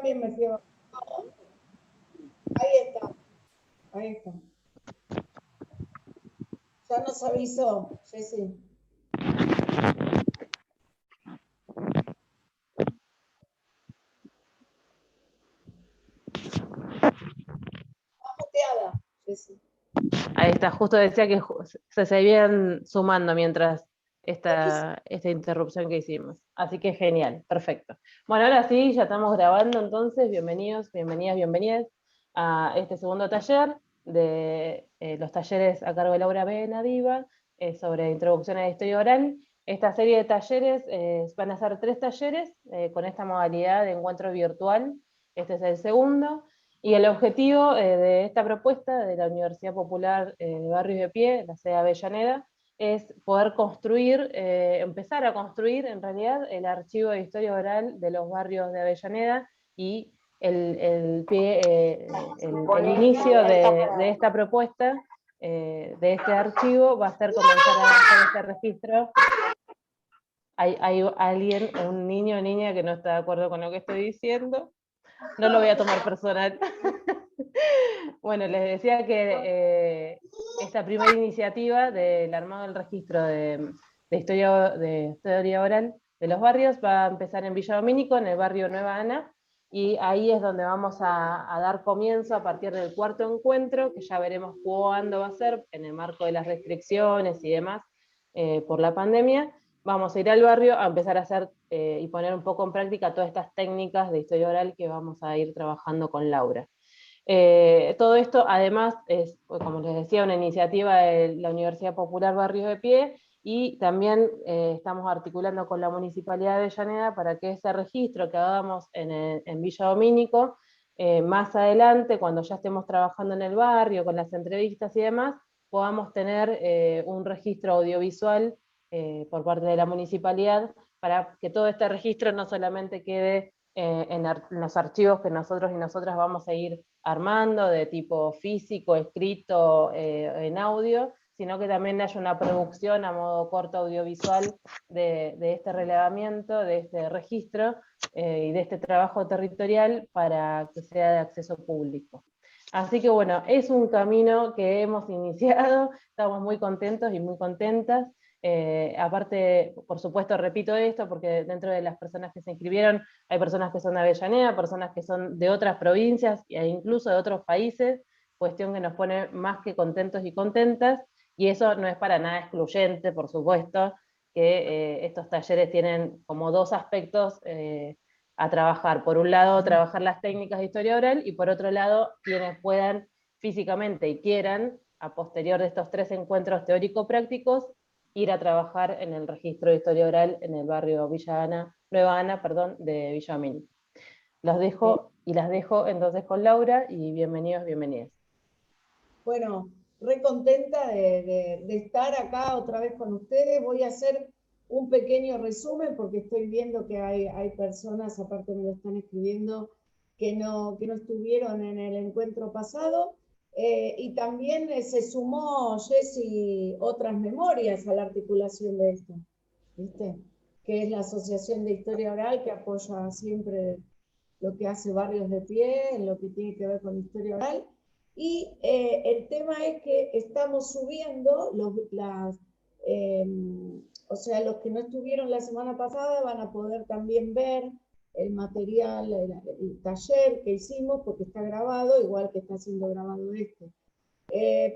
también me fui a vacunar. Ahí está. Ya nos avisó, Jessy. Muteada, Jessy. Ahí está, justo decía que se seguían sumando mientras esta interrupción que hicimos. Así que genial, perfecto. Bueno, ahora sí, ya estamos grabando entonces. Bienvenidos, bienvenidas, bienvenidas a este segundo taller de los talleres a cargo de Laura Benadiva sobre introducción a la historia oral. Esta serie de talleres van a ser 3 talleres con esta modalidad de encuentro virtual. Este es el segundo. Y el objetivo de esta propuesta de la Universidad Popular de Barrios de Pie, la sede de Avellaneda, es poder construir, empezar a construir en realidad el archivo de historia oral de los barrios de Avellaneda, y el inicio de esta propuesta, de este archivo, va a ser comenzar a hacer este registro. Hay alguien, un niño o niña que no está de acuerdo con lo que estoy diciendo. No lo voy a tomar personal. Bueno, les decía que esta primera iniciativa del armado del registro de historia oral de los barrios va a empezar en Villa Domínico, en el barrio Nueva Ana, y ahí es donde vamos a dar comienzo a partir del 4.º encuentro, que ya veremos cuándo va a ser, en el marco de las restricciones y demás por la pandemia. Vamos a ir al barrio a empezar a hacer y poner un poco en práctica todas estas técnicas de historia oral que vamos a ir trabajando con Laura. Todo esto además es, como les decía, una iniciativa de la Universidad Popular Barrios de Pie, y también estamos articulando con la Municipalidad de Avellaneda para que ese registro que hagamos en Villa Domínico, más adelante, cuando ya estemos trabajando en el barrio, con las entrevistas y demás, podamos tener un registro audiovisual por parte de la municipalidad, para que todo este registro no solamente quede en los archivos que nosotros y nosotras vamos a ir armando, de tipo físico, escrito, en audio, sino que también haya una producción a modo corto audiovisual de este relevamiento, de este registro y de este trabajo territorial, para que sea de acceso público. Así que bueno, es un camino que hemos iniciado, estamos muy contentos y muy contentas. Aparte, por supuesto, repito esto, porque dentro de las personas que se inscribieron hay personas que son de Avellaneda, personas que son de otras provincias e incluso de otros países, cuestión que nos pone más que contentos y contentas, y eso no es para nada excluyente, por supuesto, que estos talleres tienen como 2 aspectos a trabajar. Por un lado, trabajar las técnicas de historia oral, y por otro lado, quienes puedan físicamente y quieran, a posterior de estos 3 encuentros teórico-prácticos, ir a trabajar en el registro de historia oral en el barrio Nueva Ana, de Villa Domínico. Los dejo y las dejo entonces con Laura, y bienvenidos, bienvenidas. Bueno, re contenta de estar acá otra vez con ustedes. Voy a hacer un pequeño resumen, porque estoy viendo que hay personas, aparte me lo están escribiendo, que no estuvieron en el encuentro pasado. Y también se sumó, Jessy, otras memorias a la articulación de esto, ¿viste? Que es la Asociación de Historia Oral, que apoya siempre lo que hace Barrios de Pie, en lo que tiene que ver con historia oral. Y el tema es que estamos subiendo o sea, los que no estuvieron la semana pasada van a poder también ver el material, el taller que hicimos, porque está grabado, igual que está siendo grabado este.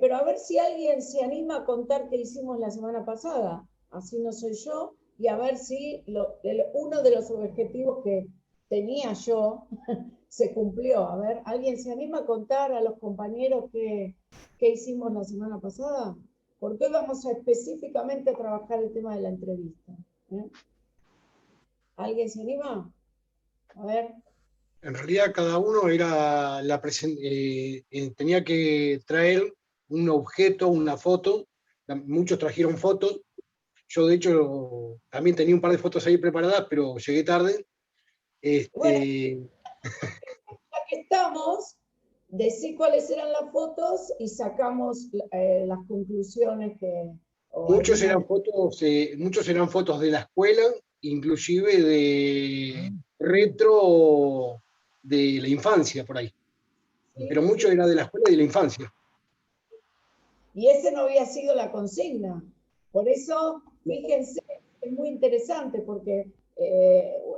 Pero a ver si alguien se anima a contar qué hicimos la semana pasada, así no soy yo, y a ver si uno de los objetivos que tenía yo se cumplió. A ver, ¿alguien se anima a contar a los compañeros qué hicimos la semana pasada? Porque hoy vamos a específicamente trabajar el tema de la entrevista. ¿Alguien se anima? A ver. En realidad cada uno tenía que traer un objeto, una foto. Muchos trajeron fotos. Yo, de hecho, también tenía un par de fotos ahí preparadas, pero llegué tarde. Bueno, ya que estamos, decí cuáles eran las fotos y sacamos las conclusiones que... Muchos eran fotos de la escuela, inclusive de retro de la infancia por ahí. Sí, Pero mucho sí. era de la escuela y de la infancia. Y ese no había sido la consigna. Por eso, fíjense, es muy interesante porque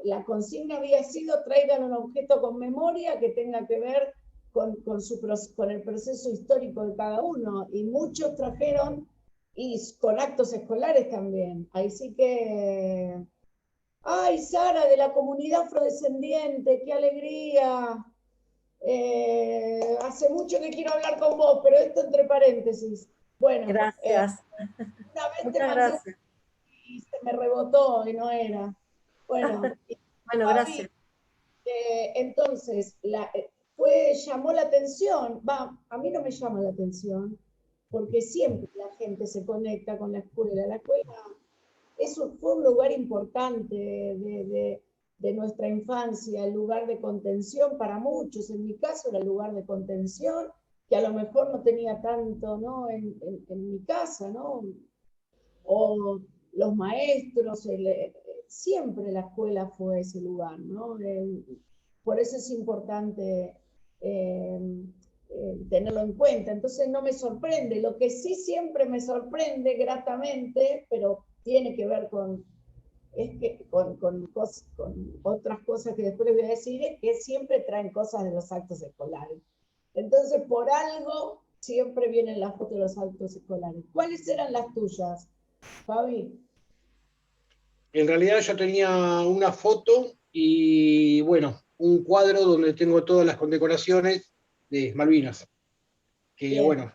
la consigna había sido traigan un objeto con memoria que tenga que ver con el proceso histórico de cada uno. Y muchos trajeron, y con actos escolares también. Ahí sí que... ¡Ay, Sara, de la comunidad afrodescendiente! ¡Qué alegría! Hace mucho que quiero hablar con vos, pero esto entre paréntesis. Bueno, Gracias. una vez te Muchas mandé un gracias. y se me rebotó y no era. Bueno, y Bueno, Fabi, gracias. entonces, llamó la atención, va, a mí no me llama la atención, porque siempre la gente se conecta con la escuela. La escuela fue un lugar importante de nuestra infancia, el lugar de contención para muchos. En mi caso era el lugar de contención, que a lo mejor no tenía tanto, ¿no? En mi casa, ¿no? O los maestros, siempre la escuela fue ese lugar, ¿no? Por eso es importante eh, tenerlo en cuenta. Entonces no me sorprende. Lo que sí siempre me sorprende gratamente, pero tiene que ver es que con otras cosas que después les voy a decir, es que siempre traen cosas de los actos escolares. Entonces, por algo, siempre vienen las fotos de los actos escolares. ¿Cuáles eran las tuyas, Fabi? En realidad yo tenía una foto y, bueno, un cuadro donde tengo todas las condecoraciones de Malvinas, que, Bien, bueno,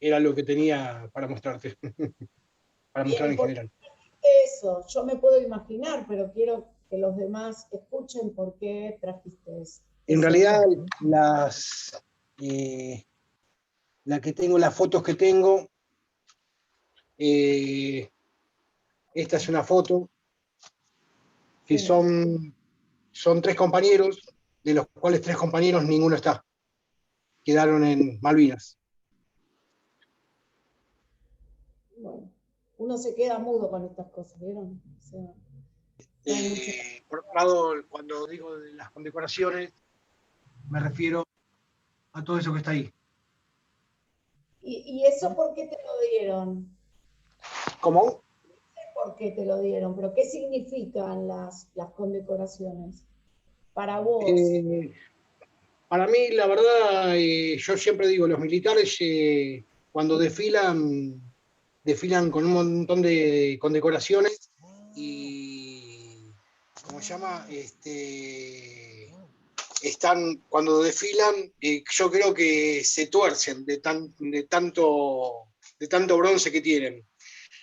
era lo que tenía para mostrarte, para mostrar bien, en ¿por qué general. eso? Yo me puedo imaginar, pero quiero que los demás escuchen por qué trajiste En esa realidad, foto. eh, la que tengo, las fotos que tengo, eh, esta es una foto que Sí. son tres compañeros, de los cuales tres compañeros ninguno está, quedaron en Malvinas. Bueno, uno se queda mudo con estas cosas, ¿vieron? O sea, hay mucho. Por otro lado, cuando digo de las condecoraciones, me refiero a todo eso que está ahí. ¿Y eso por qué te lo dieron? ¿Cómo? ¿Por qué te lo dieron? ¿Pero qué significan las condecoraciones para vos? Eh, para mí, la verdad, yo siempre digo, los militares cuando desfilan con un montón de condecoraciones y, ¿cómo se llama? Cuando desfilan, yo creo que se tuercen de tanto bronce que tienen.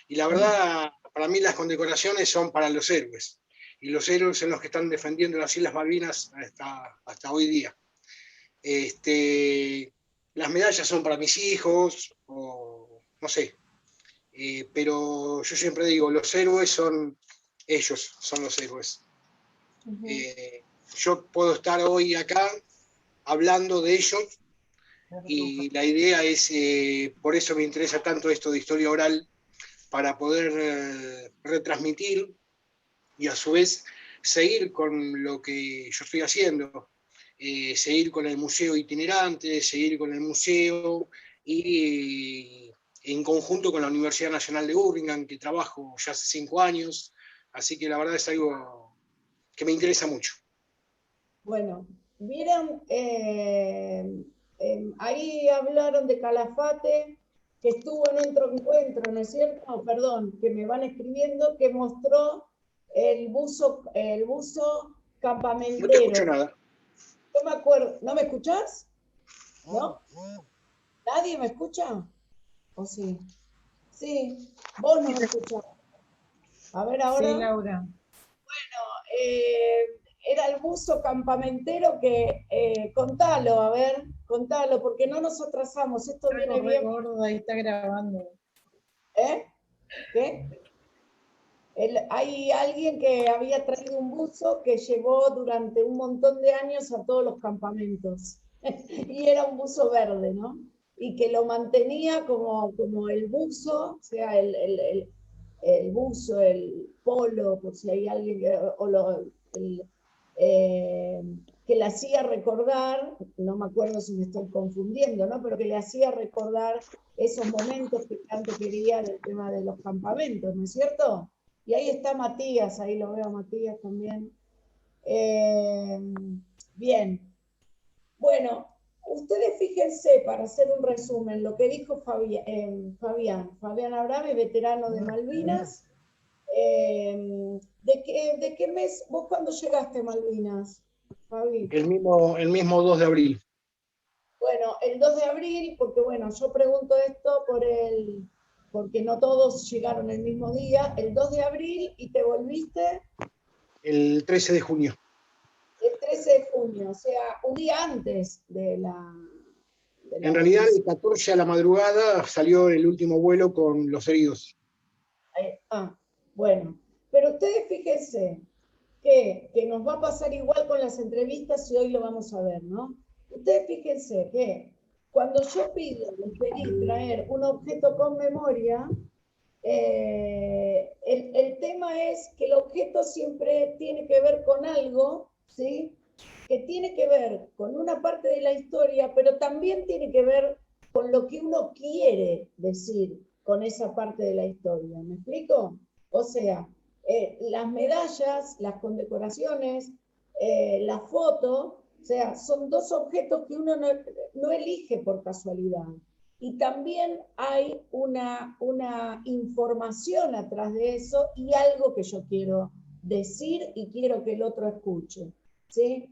Y la verdad, para mí las condecoraciones son para los héroes. Y los héroes son los que están defendiendo las Islas Malvinas hasta hoy día. Las medallas son para mis hijos, o no sé. Pero yo siempre digo, los héroes son ellos, son los héroes. Yo puedo estar hoy acá hablando de ellos y la idea es, por eso me interesa tanto esto de historia oral, para poder retransmitir y a su vez seguir con lo que yo estoy haciendo, seguir con el museo itinerante, seguir con el museo y en conjunto con la Universidad Nacional de Burlingame, que trabajo ya hace 5 años, así que la verdad es algo que me interesa mucho. Bueno, vieron, ahí hablaron de Calafate, que estuvo en otro encuentro, ¿no es cierto? No, perdón, que me van escribiendo, que mostró el buzo No te escucho campamentero. nada. Yo me acuerdo, ¿no me escuchás? ¿No? ¿Nadie me escucha? ¿O sí? Sí, vos no me escuchás. A ver Sí, ahora. Laura. eh, era el buzo campamentero que, contalo, a ver, contalo, porque no nos atrasamos, esto viene bien. Gordo, ahí está grabando. ¿Eh? ¿Qué? Hay alguien que había traído un buzo que llevó durante un montón de años a todos los campamentos. Y era un buzo verde, ¿no? Y que lo mantenía como el buzo, o sea, el buzo, el polo, por si hay alguien que, que le hacía recordar, no me acuerdo si me estoy confundiendo, ¿no? Pero que le hacía recordar esos momentos que tanto quería del tema de los campamentos, ¿no es cierto? Y ahí está Matías, ahí lo veo a Matías también. Bien, bueno, ustedes fíjense, para hacer un resumen, lo que dijo Fabián Abrame, veterano de Malvinas. ¿De qué mes? ¿Vos cuándo llegaste a Malvinas, Fabi? El mismo 2 de abril. Bueno, el 2 de abril, porque bueno, yo pregunto esto porque no todos llegaron el mismo día, el 2 de abril, y te volviste El 13 de junio. el 13 de junio, o sea, un día antes de la En realidad, el 14 a la madrugada salió el último vuelo con los heridos. Bueno, pero ustedes fíjense que nos va a pasar igual con las entrevistas y hoy lo vamos a ver, ¿no? Ustedes fíjense que cuando yo les pedí traer un objeto con memoria, el tema es que el objeto siempre tiene que ver con algo, ¿sí? Que tiene que ver con una parte de la historia, pero también tiene que ver con lo que uno quiere decir con esa parte de la historia. ¿Me explico? O sea, las medallas, las condecoraciones, la foto, o sea, son dos objetos que uno no elige por casualidad. Y también hay una información atrás de eso y algo que yo quiero decir y quiero que el otro escuche, ¿sí?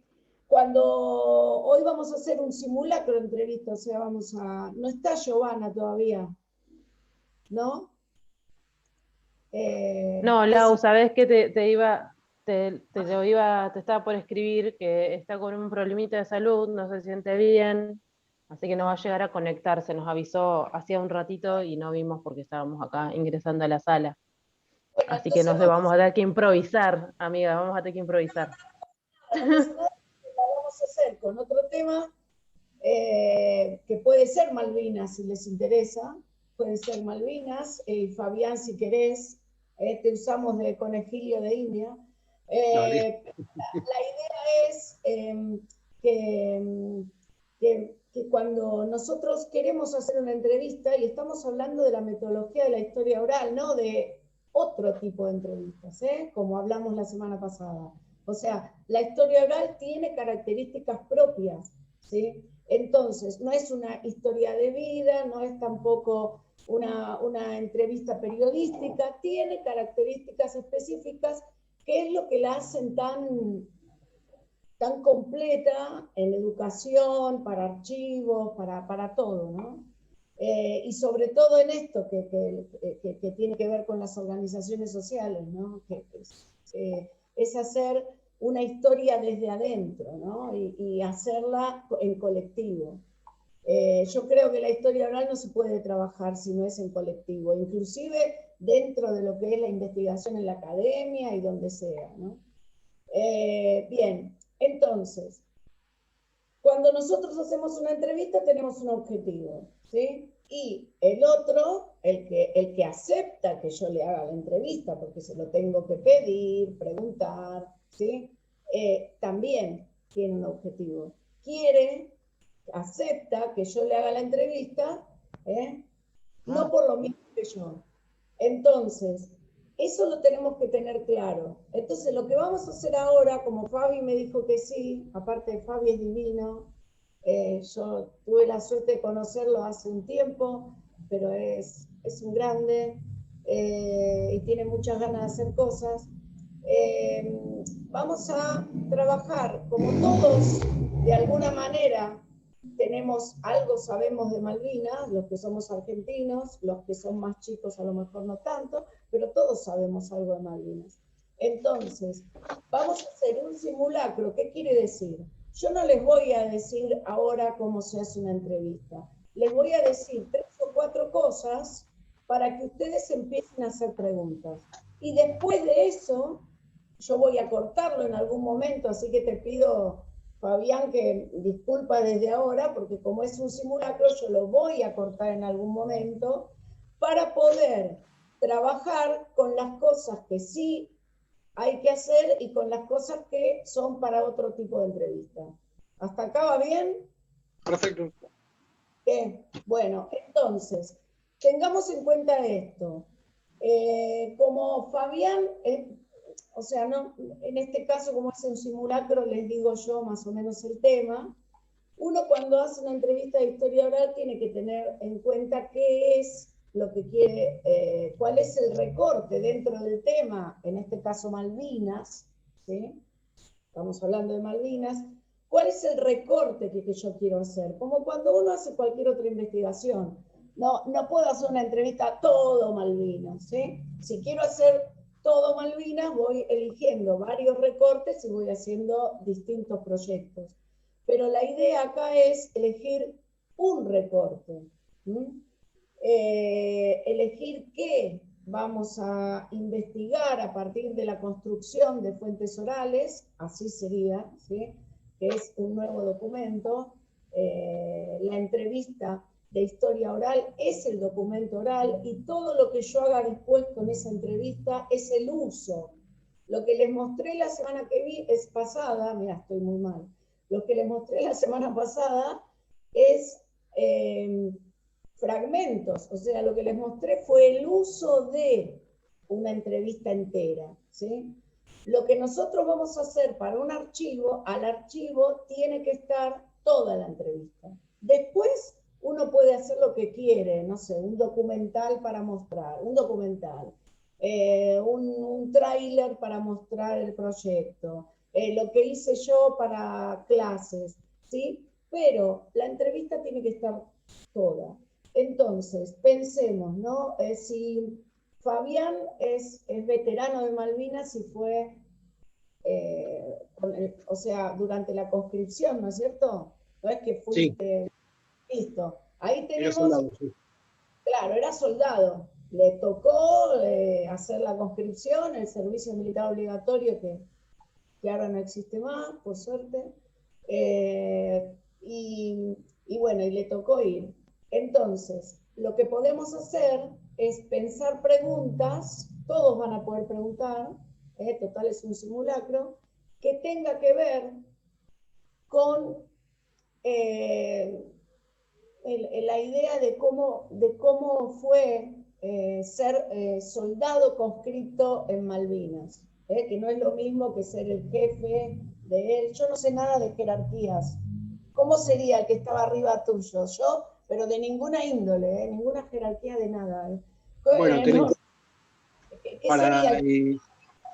Hoy vamos a hacer un simulacro de entrevista, o sea, no está Giovanna todavía, ¿no? No, Lau, sabés que te estaba por escribir que está con un problemita de salud, no se siente bien, así que no va a llegar a conectarse, nos avisó hacía un ratito y no vimos porque estábamos acá ingresando a la sala. Bueno, Así que no sé, vamos a tener que improvisar, amiga, vamos a tener que improvisar. La vamos a hacer con otro tema, que puede ser Malvinas, si les interesa, puede ser Malvinas, Fabián, si querés, te usamos de conejillo de India. La idea es que cuando nosotros queremos hacer una entrevista, y estamos hablando de la metodología de la historia oral, no de otro tipo de entrevistas, como hablamos la semana pasada. O sea, la historia oral tiene características propias, ¿sí? Entonces, no es una historia de vida, no es tampoco una entrevista periodística, tiene características específicas que es lo que la hacen tan completa en educación, para archivos, para todo, ¿no? Y sobre todo en esto que tiene que ver con las organizaciones sociales, ¿no? Es hacer una historia desde adentro, ¿no? Y hacerla en colectivo. Yo creo que la historia oral no se puede trabajar si no es en colectivo, inclusive dentro de lo que es la investigación en la academia y donde sea, ¿no? Bien, entonces, cuando nosotros hacemos una entrevista tenemos un objetivo, ¿sí? Y el otro, el que acepta que yo le haga la entrevista, porque se lo tengo que pedir, preguntar, ¿sí? También tiene un objetivo. Acepta que yo le haga la entrevista, no por lo mismo que yo. Entonces, eso lo tenemos que tener claro. Entonces, lo que vamos a hacer ahora, como Fabi me dijo que sí, aparte Fabi es divino, yo tuve la suerte de conocerlo hace un tiempo, pero es un grande y tiene muchas ganas de hacer cosas. Vamos a trabajar, como todos, de alguna manera, tenemos algo, sabemos de Malvinas, los que somos argentinos, los que son más chicos a lo mejor no tanto, pero todos sabemos algo de Malvinas. Entonces, vamos a hacer un simulacro. ¿Qué quiere decir? Yo no les voy a decir ahora cómo se hace una entrevista. Les voy a decir 3 o 4 cosas para que ustedes empiecen a hacer preguntas. Y después de eso, yo voy a cortarlo en algún momento, así que te pido, Fabián, que disculpa desde ahora, porque como es un simulacro, yo lo voy a cortar en algún momento para poder trabajar con las cosas que sí hay que hacer y con las cosas que son para otro tipo de entrevista. ¿Hasta acá va bien? Perfecto. Bueno, entonces, tengamos en cuenta esto. Como Fabián, o sea, no, en este caso, como es un simulacro, les digo yo más o menos el tema. Uno cuando hace una entrevista de historia oral tiene que tener en cuenta qué es lo que quiere, cuál es el recorte dentro del tema, en este caso Malvinas, ¿sí? Estamos hablando de Malvinas. ¿Cuál es el recorte que yo quiero hacer? Como cuando uno hace cualquier otra investigación. No puedo hacer una entrevista a todo Malvinas, ¿sí? Si quiero hacer todo Malvinas, voy eligiendo varios recortes y voy haciendo distintos proyectos. Pero la idea acá es elegir un recorte. Elegir qué vamos a investigar a partir de la construcción de fuentes orales, así sería, ¿sí? Que es un nuevo documento. La entrevista de historia oral es el documento oral y todo lo que yo haga después con esa entrevista es el uso. Lo que les mostré la semana que vi es pasada, mira, estoy muy mal, lo que les mostré la semana pasada es fragmentos, o sea, lo que les mostré fue el uso de una entrevista entera, ¿sí? Lo que nosotros vamos a hacer para un archivo, al archivo tiene que estar toda la entrevista. Después uno puede hacer lo que quiere, no sé, un documental para mostrar, un documental, un tráiler para mostrar el proyecto, lo que hice yo para clases, ¿sí? Pero la entrevista tiene que estar toda. Entonces, pensemos, ¿no? Si Fabián es veterano de Malvinas y fue, o sea, durante la conscripción, ¿no es cierto? No es que Sí, fuiste, listo. Ahí era tenemos, soldado, sí. claro, era soldado. Le tocó hacer la conscripción, el servicio militar obligatorio, que ahora no existe más, por suerte. Y bueno, y le tocó ir. Entonces, lo que podemos hacer es pensar preguntas, todos van a poder preguntar, total es un simulacro, que tenga que ver con la idea de cómo fue ser soldado conscripto en Malvinas, que no es lo mismo que ser el jefe de él. Yo no sé nada de jerarquías. ¿Cómo sería el que estaba arriba tuyo? Yo, pero de ninguna índole, ninguna jerarquía de nada. Bueno, No, tenés, ¿qué sería?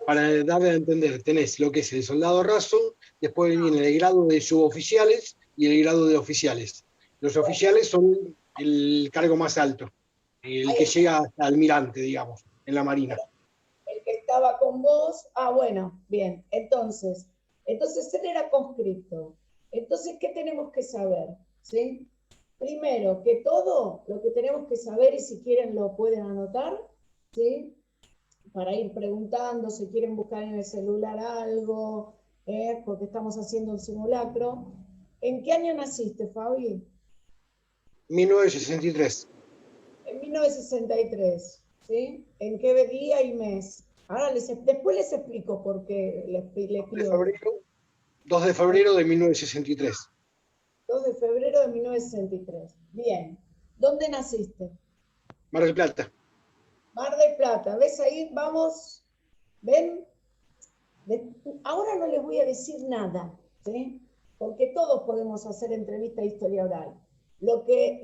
para dar a entender, tenés lo que es el soldado raso, después viene el grado de suboficiales y el grado de oficiales. Los oficiales son el cargo más alto, el que llega hasta almirante, digamos, en la Marina. El que estaba con vos, bueno, bien, entonces él era conscripto. Entonces, ¿qué tenemos que saber? ¿Sí? Primero que todo, lo que tenemos que saber, y si quieren lo pueden anotar, ¿sí? Para ir preguntando, si quieren buscar en el celular algo, porque estamos haciendo un simulacro. ¿En qué año naciste, Fabi? 1963. En 1963, ¿sí? ¿En qué día y mes? Ahora después les explico por qué les 2 de pido esto. febrero, 2 de febrero de 1963. 2 de febrero de 1963. Bien. ¿Dónde naciste? Mar del Plata. Mar del Plata. ¿Ves ahí? Vamos. ¿Ven? Ahora no les voy a decir nada, ¿sí? Porque todos podemos hacer entrevista de historia oral. Lo que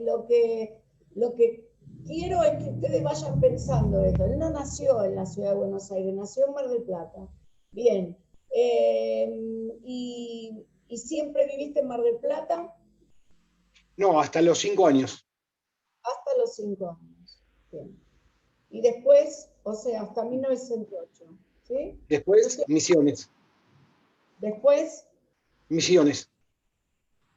quiero es que ustedes vayan pensando esto. Él no nació en la ciudad de Buenos Aires, nació en Mar del Plata. Bien. ¿Y siempre viviste en Mar del Plata? No, hasta los 5 años. Hasta los 5 años. Bien. Y después, o sea, hasta 1908. ¿Sí? Después, Misiones. Después, Misiones.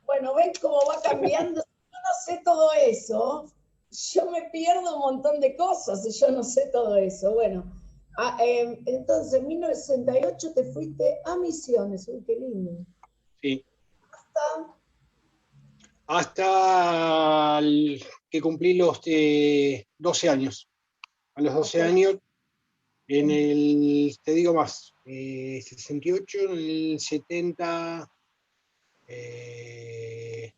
bueno, ven cómo va cambiando. Yo no sé todo eso. Yo me pierdo un montón de cosas y yo no sé todo eso. Bueno, entonces en 1968 te fuiste a Misiones. Uy, qué lindo. Sí. Hasta, Hasta que cumplí los 12 años. A los 12 hasta años En el, te digo más, 68, en el 70, en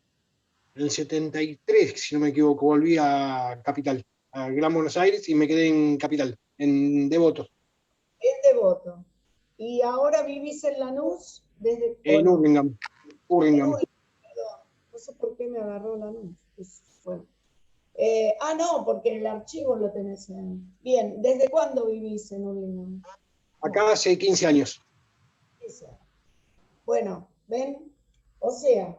el 73, si no me equivoco, volví a Capital, a Gran Buenos Aires, y me quedé en Capital, en Devoto. En Devoto. ¿Y ahora vivís en Lanús? Desde, En no? Hurlingham. En Hurlingham. Hurlingham, perdón. No sé por qué me agarró Lanús. Bueno. No, porque el archivo lo tenés en... Bien, ¿desde cuándo vivís en Hurlingham? Acá hace 15 años. Bueno, ¿ven? O sea,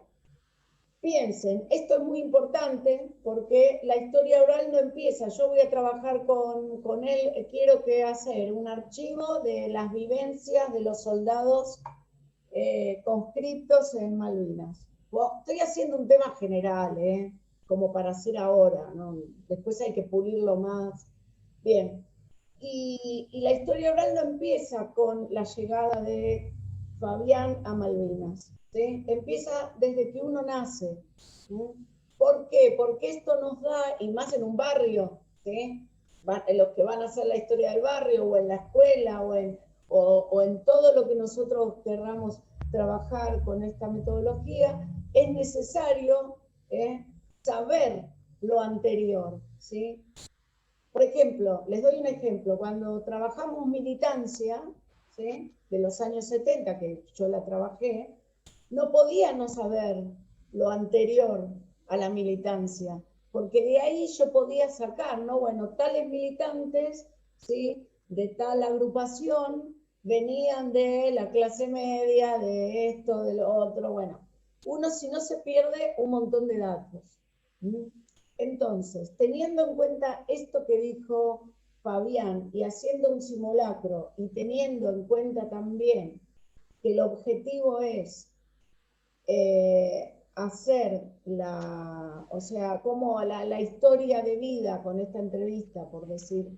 piensen, esto es muy importante porque la historia oral no empieza. Yo voy a trabajar con él, quiero que hacer un archivo de las vivencias de los soldados conscriptos en Malvinas. Bueno, estoy haciendo un tema general, como para hacer ahora, ¿no? Después hay que pulirlo más. Bien. Y la historia oral no empieza con la llegada de Fabián a Malvinas. ¿Sí? Empieza desde que uno nace. ¿Sí? ¿Por qué? Porque esto nos da, y más en un barrio, ¿sí? Los que van a hacer la historia del barrio, o en la escuela, o en todo lo que nosotros querramos trabajar con esta metodología, es necesario saber lo anterior. ¿Sí? Por ejemplo, les doy un ejemplo. Cuando trabajamos militancia, ¿sí?, de los años 70, que yo la trabajé, no podía no saber lo anterior a la militancia, porque de ahí yo podía sacar, ¿no? Bueno, tales militantes, ¿sí?, de tal agrupación venían de la clase media, de esto, de lo otro. Bueno, uno si no se pierde un montón de datos. ¿Mm? Entonces, teniendo en cuenta esto que dijo Fabián y haciendo un simulacro y teniendo en cuenta también que el objetivo es hacer o sea, como la historia de vida con esta entrevista, por decir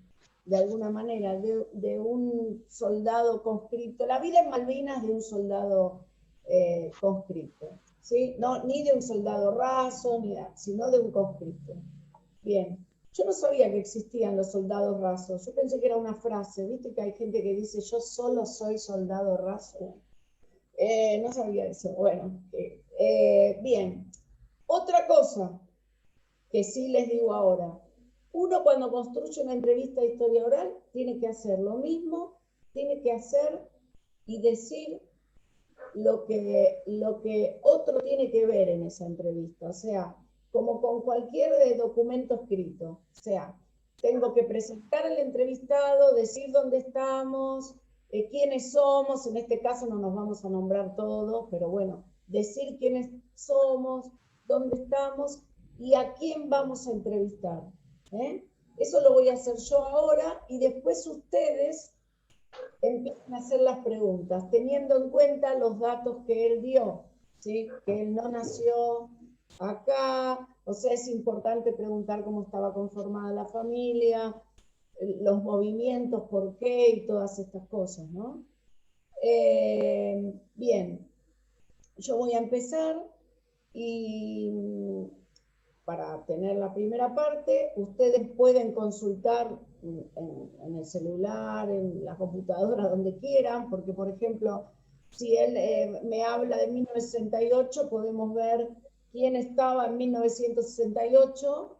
de alguna manera, de un soldado conscripto, la vida en Malvinas de un soldado conscripto, ¿sí? No, ni de un soldado raso, sino de un conscripto. Bien, yo no sabía que existían los soldados rasos, yo pensé que era una frase, viste que hay gente que dice yo solo soy soldado raso. No sabía eso. Bueno, bien. Otra cosa que sí les digo ahora. Uno cuando construye una entrevista de historia oral tiene que hacer lo mismo, tiene que hacer y decir lo que otro tiene que ver en esa entrevista. O sea, como con cualquier documento escrito. O sea, tengo que presentar al entrevistado, decir dónde estamos, quiénes somos, en este caso no nos vamos a nombrar todos, pero bueno, decir quiénes somos, dónde estamos y a quién vamos a entrevistar. Eso lo voy a hacer yo ahora y después ustedes empiezan a hacer las preguntas, teniendo en cuenta los datos que él dio, ¿sí? Que él no nació acá, o sea, es importante preguntar cómo estaba conformada la familia, los movimientos, por qué y todas estas cosas, ¿no? Bien, yo voy a empezar y para tener la primera parte, ustedes pueden consultar en el celular, en la computadora, donde quieran, porque por ejemplo, si él me habla de 1968, podemos ver quién estaba en 1968,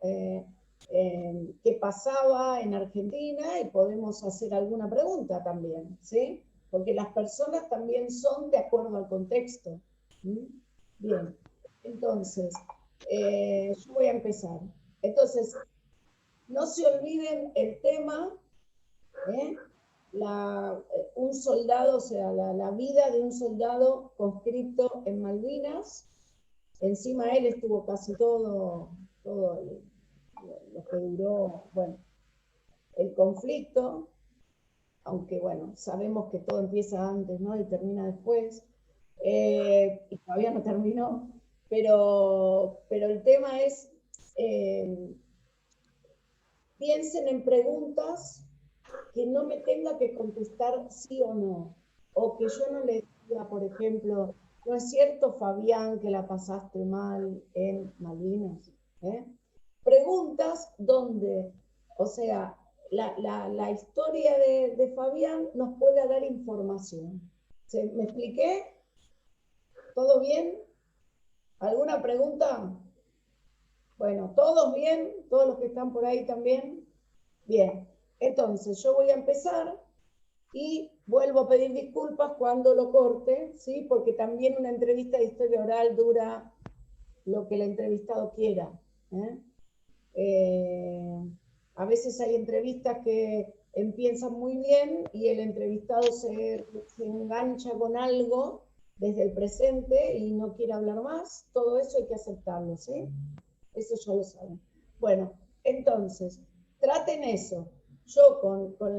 qué pasaba en Argentina y podemos hacer alguna pregunta también, ¿sí? Porque las personas también son de acuerdo al contexto. ¿Mm? Bien, entonces, yo voy a empezar. Entonces, no se olviden el tema, un soldado, o sea, la vida de un soldado conscripto en Malvinas. Encima él estuvo casi todo lo que duró, bueno, el conflicto, aunque bueno, sabemos que todo empieza antes, ¿no? Y termina después, y todavía no terminó, pero el tema es, piensen en preguntas que no me tenga que contestar sí o no, o que yo no le diga, por ejemplo, ¿no es cierto, Fabián, que la pasaste mal en Malvinas? Preguntas donde, o sea, la historia de Fabián nos pueda dar información. ¿Me expliqué? ¿Todo bien? ¿Alguna pregunta? Bueno, ¿todos bien? ¿Todos los que están por ahí también? Bien, entonces yo voy a empezar y vuelvo a pedir disculpas cuando lo corte, ¿sí? Porque también una entrevista de historia oral dura lo que el entrevistado quiera. A veces hay entrevistas que empiezan muy bien y el entrevistado se engancha con algo desde el presente y no quiere hablar más. Todo eso hay que aceptarlo, ¿sí? Eso ya lo saben. Bueno, entonces, traten eso. Yo con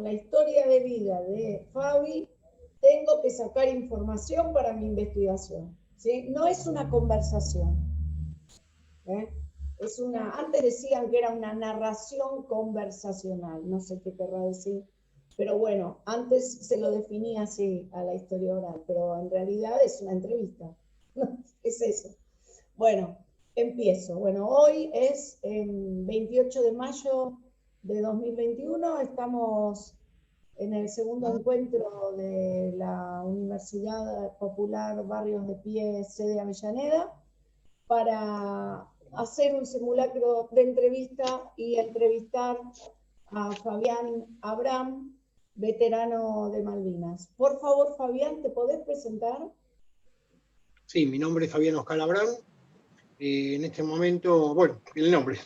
la historia de vida de Fabi tengo que sacar información para mi investigación, ¿sí? No es una conversación. Antes decían que era una narración conversacional, no sé qué querrá decir, pero bueno, antes se lo definía así a la historia oral, pero en realidad es una entrevista. Es eso. Bueno, empiezo. Bueno, hoy es 28 de mayo de 2021, estamos en el segundo encuentro de la Universidad Popular Barrios de Pie, sede Avellaneda, para hacer un simulacro de entrevista y entrevistar a Fabián Abraham, veterano de Malvinas. Por favor, Fabián, ¿te podés presentar? Sí, mi nombre es Fabián Oscar Abraham. En este momento, bueno, el nombre.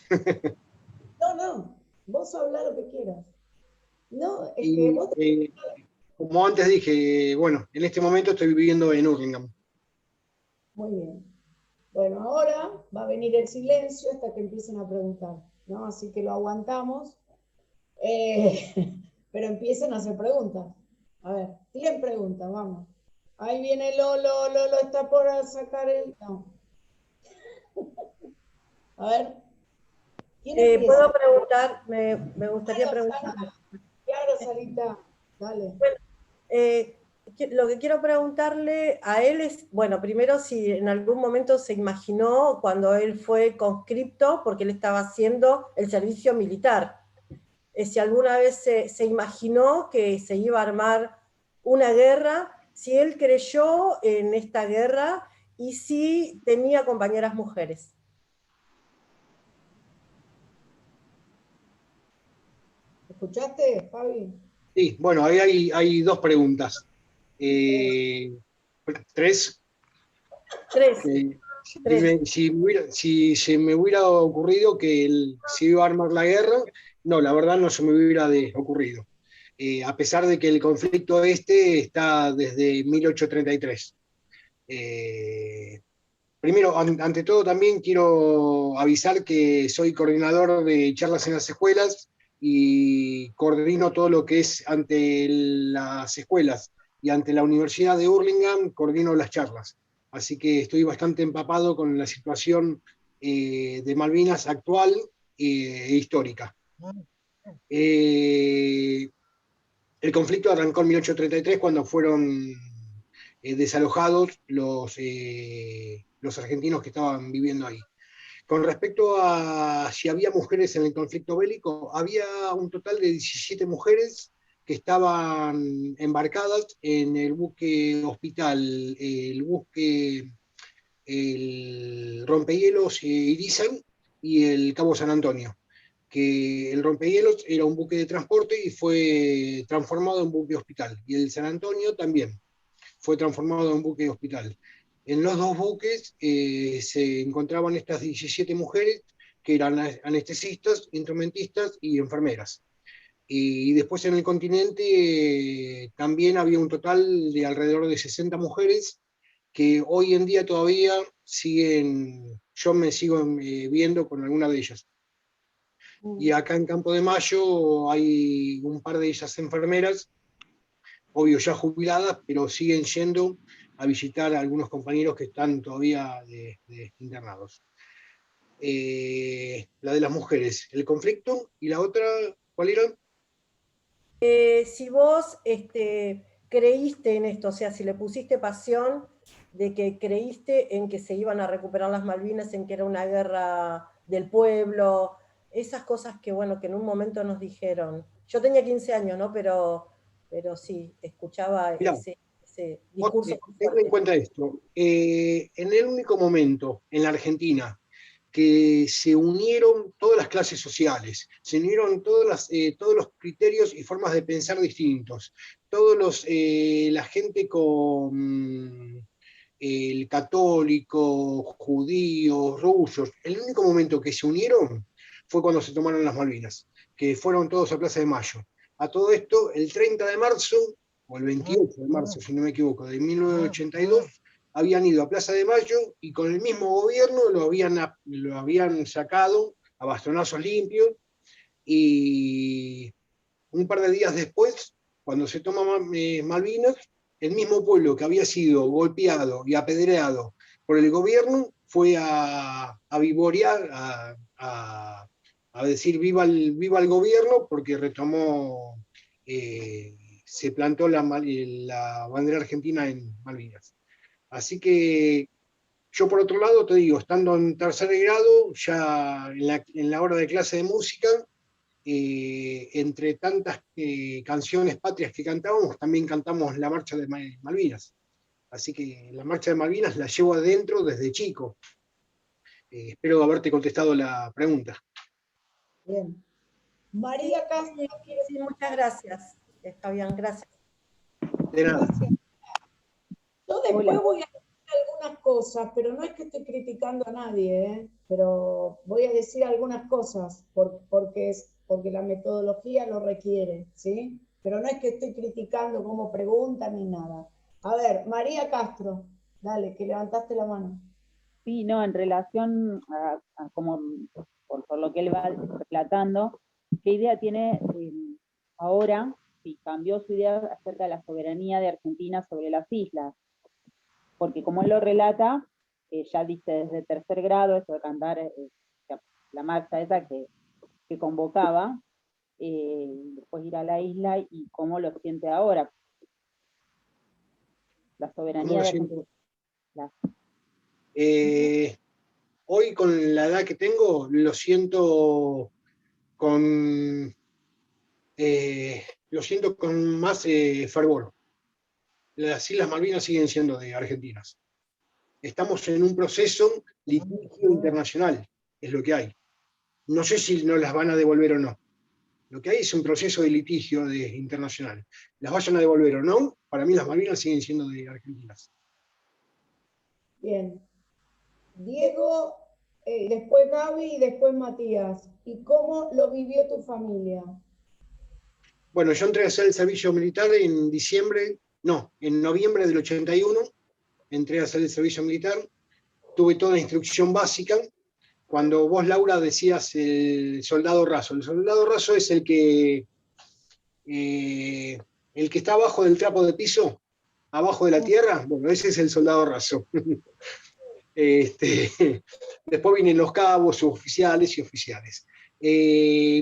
No, vos hablá lo que quieras. No, es que Y vos... como antes dije, bueno, en este momento estoy viviendo en Hurlingham. Muy bien. Bueno, ahora va a venir el silencio hasta que empiecen a preguntar, ¿no? Así que lo aguantamos. Pero empiecen a hacer preguntas. A ver, tienen preguntas, vamos. Ahí viene Lolo está por sacar el... No. A ver, ¿quién empieza? ¿Puedo preguntar? Me gustaría preguntar. Claro, Sarita, dale. Bueno, lo que quiero preguntarle a él es, bueno, primero si en algún momento se imaginó cuando él fue conscripto, porque él estaba haciendo el servicio militar, si alguna vez se imaginó que se iba a armar una guerra, si él creyó en esta guerra y si tenía compañeras mujeres. ¿Escuchaste, Fabi? Sí, bueno, ahí hay dos preguntas. ¿Tres? Tres. Si se me hubiera ocurrido que se iba a armar la guerra, no, la verdad no se me hubiera ocurrido. A pesar de que el conflicto está desde 1833. Primero, ante todo, también quiero avisar que soy coordinador de charlas en las escuelas y coordino todo lo que es ante las escuelas y ante la Universidad de Hurlingham, coordino las charlas. Así que estoy bastante empapado con la situación de Malvinas actual e histórica. El conflicto arrancó en 1833 cuando fueron desalojados los argentinos que estaban viviendo ahí. Con respecto a si había mujeres en el conflicto bélico, había un total de 17 mujeres que estaban embarcadas en el buque Hospital, el rompehielos Irizan y el Cabo San Antonio, que el rompehielos era un buque de transporte y fue transformado en buque hospital, y el San Antonio también fue transformado en buque hospital. En los dos buques se encontraban estas 17 mujeres que eran anestesistas, instrumentistas y enfermeras. Y después en el continente también había un total de alrededor de 60 mujeres que hoy en día todavía yo me sigo viendo con alguna de ellas. Y acá en Campo de Mayo hay un par de ellas enfermeras, obvio ya jubiladas, pero siguen yendo a visitar a algunos compañeros que están todavía internados. La de las mujeres, el conflicto, y la otra, ¿cuál era? Si vos creíste en esto, o sea, si le pusiste pasión de que creíste en que se iban a recuperar las Malvinas, en que era una guerra del pueblo, esas cosas que, bueno, que en un momento nos dijeron. Yo tenía 15 años, ¿no? Pero sí, escuchaba Mirá, ese vos discurso muy tenga en fuerte. cuenta esto. En el único momento en la Argentina que se unieron todas las clases sociales, se unieron todos los criterios y formas de pensar distintos, la gente con el católico, judíos, rusos, el único momento que se unieron fue cuando se tomaron las Malvinas, que fueron todos a Plaza de Mayo. A todo esto, el 30 de marzo, o el 28 de marzo, si no me equivoco, de 1982, habían ido a Plaza de Mayo y con el mismo gobierno lo habían sacado a bastonazos limpios, y un par de días después, cuando se toma Malvinas, el mismo pueblo que había sido golpeado y apedreado por el gobierno fue a vivorear, a decir viva el gobierno, porque retomó, se plantó la bandera argentina en Malvinas. Así que yo, por otro lado, te digo, estando en tercer grado, ya en la hora de clase de música, entre tantas canciones patrias que cantábamos, también cantamos la marcha de Malvinas. Así que la marcha de Malvinas la llevo adentro desde chico. Espero haberte contestado la pregunta. Bien. Sí, María Castro, sí, ¿quiere sí, muchas gracias. Está bien, gracias. De nada. Gracias. Yo después Hola. voy a decir algunas cosas, pero no es que esté criticando a nadie, ¿eh? Pero voy a decir algunas cosas porque la metodología lo requiere, ¿sí? Pero no es que estoy criticando cómo preguntan ni nada. A ver, María Castro, dale, que levantaste la mano. Sí, no, en relación a como por lo que él va relatando, ¿qué idea tiene ahora, si cambió su idea acerca de la soberanía de Argentina sobre las islas? Porque como él lo relata, ya dice desde tercer grado, eso de cantar la marcha esa que convocaba, después ir a la isla y cómo lo siente ahora, la soberanía de Argentina. Hoy, con la edad que tengo, con, lo siento con más fervor. Las Islas Malvinas siguen siendo de argentinas. Estamos en un proceso litigio internacional, es lo que hay. No sé si nos las van a devolver o no. Lo que hay es un proceso de litigio internacional. Las vayan a devolver o no, para mí las Malvinas siguen siendo de argentinas. Bien. Diego, después Gaby y después Matías. ¿Y cómo lo vivió tu familia? Bueno, yo entré a hacer el servicio militar en noviembre del 81, entré a hacer el servicio militar, tuve toda la instrucción básica. Cuando vos, Laura, decías el soldado raso es el que está abajo del trapo de piso, abajo de la tierra. Bueno, ese es el soldado raso. Después vienen los cabos, suboficiales y oficiales.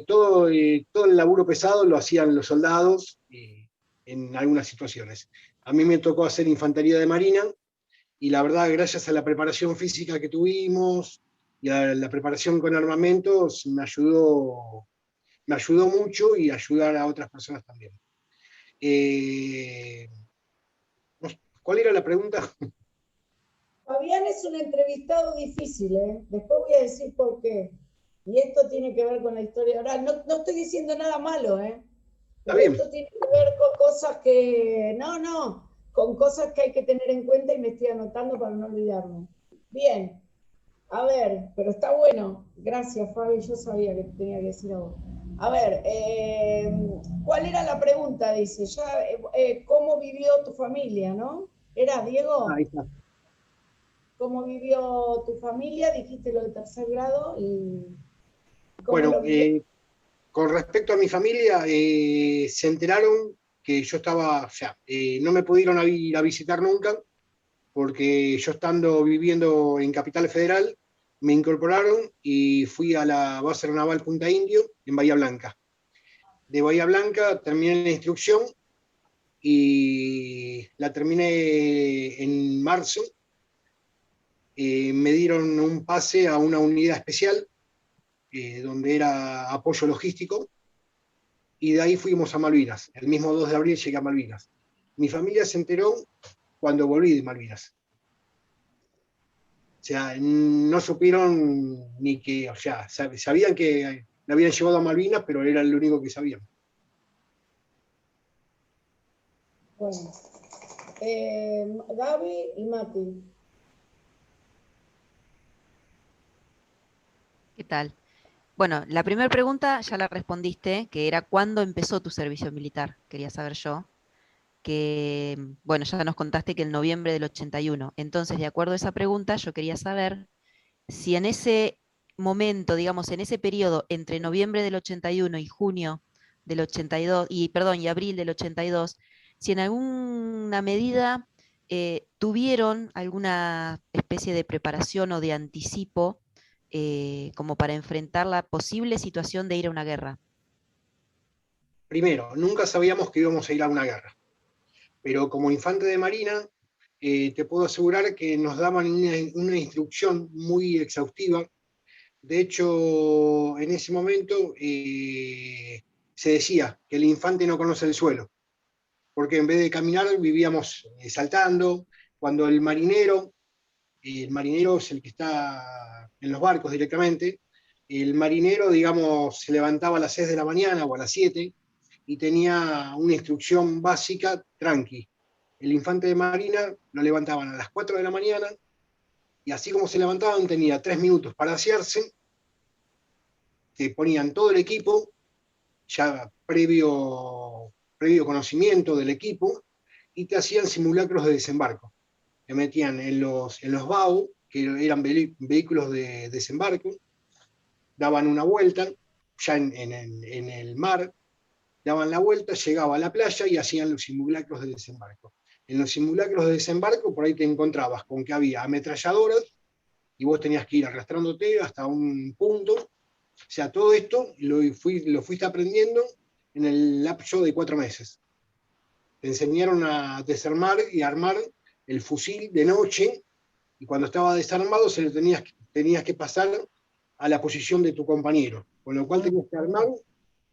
Todo el laburo pesado lo hacían los soldados en algunas situaciones. A mí me tocó hacer infantería de marina, y la verdad, gracias a la preparación física que tuvimos y a la preparación con armamentos, me ayudó mucho, y ayudar a otras personas también. ¿Cuál era la pregunta? Fabián es un entrevistado difícil, ¿eh? Después voy a decir por qué. Y esto tiene que ver con la historia oral. No estoy diciendo nada malo, ¿eh? Pero esto tiene que ver con cosas con cosas que hay que tener en cuenta, y me estoy anotando para no olvidarme. Bien, a ver, pero está bueno. Gracias, Fabi, yo sabía que tenía que decir algo. A ver, ¿cuál era la pregunta? Dice, ¿cómo vivió tu familia, no? ¿Era Diego? Ahí está. ¿Cómo vivió tu familia? Dijiste lo de tercer grado. Bueno, con respecto a mi familia, se enteraron que yo estaba, no me pudieron ir a visitar nunca, porque yo, estando viviendo en Capital Federal, me incorporaron y fui a la base naval Punta Indio en Bahía Blanca. De Bahía Blanca terminé la instrucción y la terminé en marzo. Me dieron un pase a una unidad especial donde era apoyo logístico, y de ahí fuimos a Malvinas. El mismo 2 de abril llegué a Malvinas. Mi familia se enteró cuando volví de Malvinas. O sea, no supieron ni que, o sea, sabían que la habían llevado a Malvinas, pero era lo único que sabían. Bueno, Gaby y Mati. ¿Qué tal? Bueno, la primera pregunta ya la respondiste, que era ¿cuándo empezó tu servicio militar? Quería saber yo. Que, bueno, ya nos contaste que en noviembre del 81. Entonces, de acuerdo a esa pregunta, yo quería saber si en ese momento, digamos, en ese periodo entre noviembre del 81 y junio del 82, y abril del 82, si en alguna medida tuvieron alguna especie de preparación o de anticipo como para enfrentar la posible situación de ir a una guerra. Primero, nunca sabíamos que íbamos a ir a una guerra, pero como infante de marina, te puedo asegurar que nos daban una instrucción muy exhaustiva. De hecho, en ese momento se decía que el infante no conoce el suelo, porque en vez de caminar vivíamos saltando. Cuando el marinero es el que está en los barcos directamente, el marinero, digamos, se levantaba a las 6 de la mañana o a las 7 y tenía una instrucción básica tranqui. El infante de marina lo levantaban a las 4 de la mañana y así como se levantaban tenía 3 minutos para asearse, te ponían todo el equipo, ya previo conocimiento del equipo, y te hacían simulacros de desembarco. Te metían en los BAU, que eran vehículos de desembarco, daban una vuelta, ya en el mar, daban la vuelta, llegaba a la playa y hacían los simulacros de desembarco. En los simulacros de desembarco, por ahí te encontrabas con que había ametralladoras y vos tenías que ir arrastrándote hasta un punto. O sea, todo esto lo fuiste aprendiendo en el lapso de 4 meses. Te enseñaron a desarmar y armar el fusil de noche, y cuando estaba desarmado tenías que pasar a la posición de tu compañero, con lo cual tenías que armar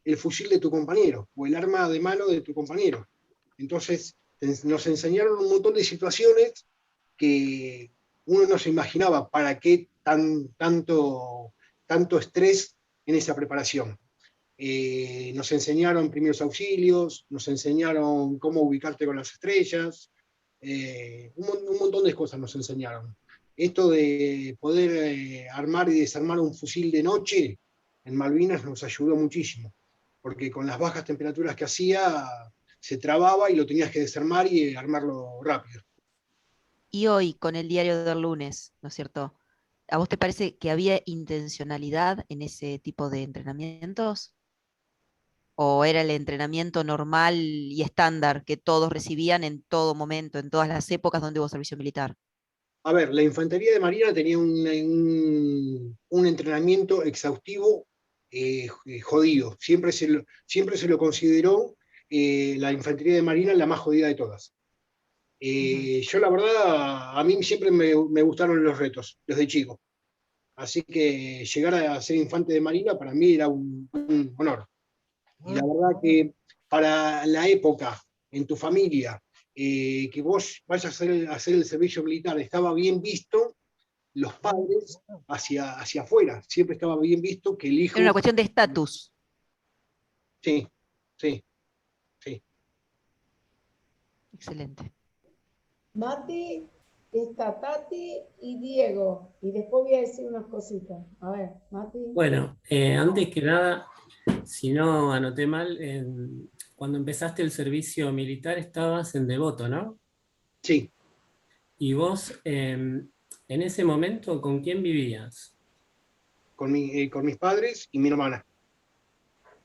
el fusil de tu compañero o el arma de mano de tu compañero. Entonces nos enseñaron un montón de situaciones que uno no se imaginaba para qué tanto estrés en esa preparación. Nos enseñaron primeros auxilios, nos enseñaron cómo ubicarte con las estrellas, un montón de cosas nos enseñaron. Esto de poder armar y desarmar un fusil de noche en Malvinas nos ayudó muchísimo, porque con las bajas temperaturas que hacía se trababa y lo tenías que desarmar y armarlo rápido. Y hoy, con el diario del lunes, ¿no es cierto? ¿A vos te parece que había intencionalidad en ese tipo de entrenamientos? ¿O era el entrenamiento normal y estándar que todos recibían en todo momento, en todas las épocas donde hubo servicio militar? A ver, la infantería de marina tenía un entrenamiento exhaustivo jodido. Siempre se lo consideró la infantería de marina la más jodida de todas. Yo la verdad, a mí siempre me gustaron los retos, desde chico. Así que llegar a ser infante de marina para mí era un honor. Y la verdad que para la época, en tu familia, que vos vayas a hacer el servicio militar, estaba bien visto, los padres hacia afuera, siempre estaba bien visto que el hijo... Era una cuestión de estatus. Sí, sí, sí. Excelente. Mati, está Tati y Diego. Y después voy a decir unas cositas. A ver, Mati. Bueno, antes que nada, si no anoté mal, cuando empezaste el servicio militar estabas en Devoto, ¿no? Sí. Y vos, en ese momento, ¿con quién vivías? Con mis padres y mi hermana.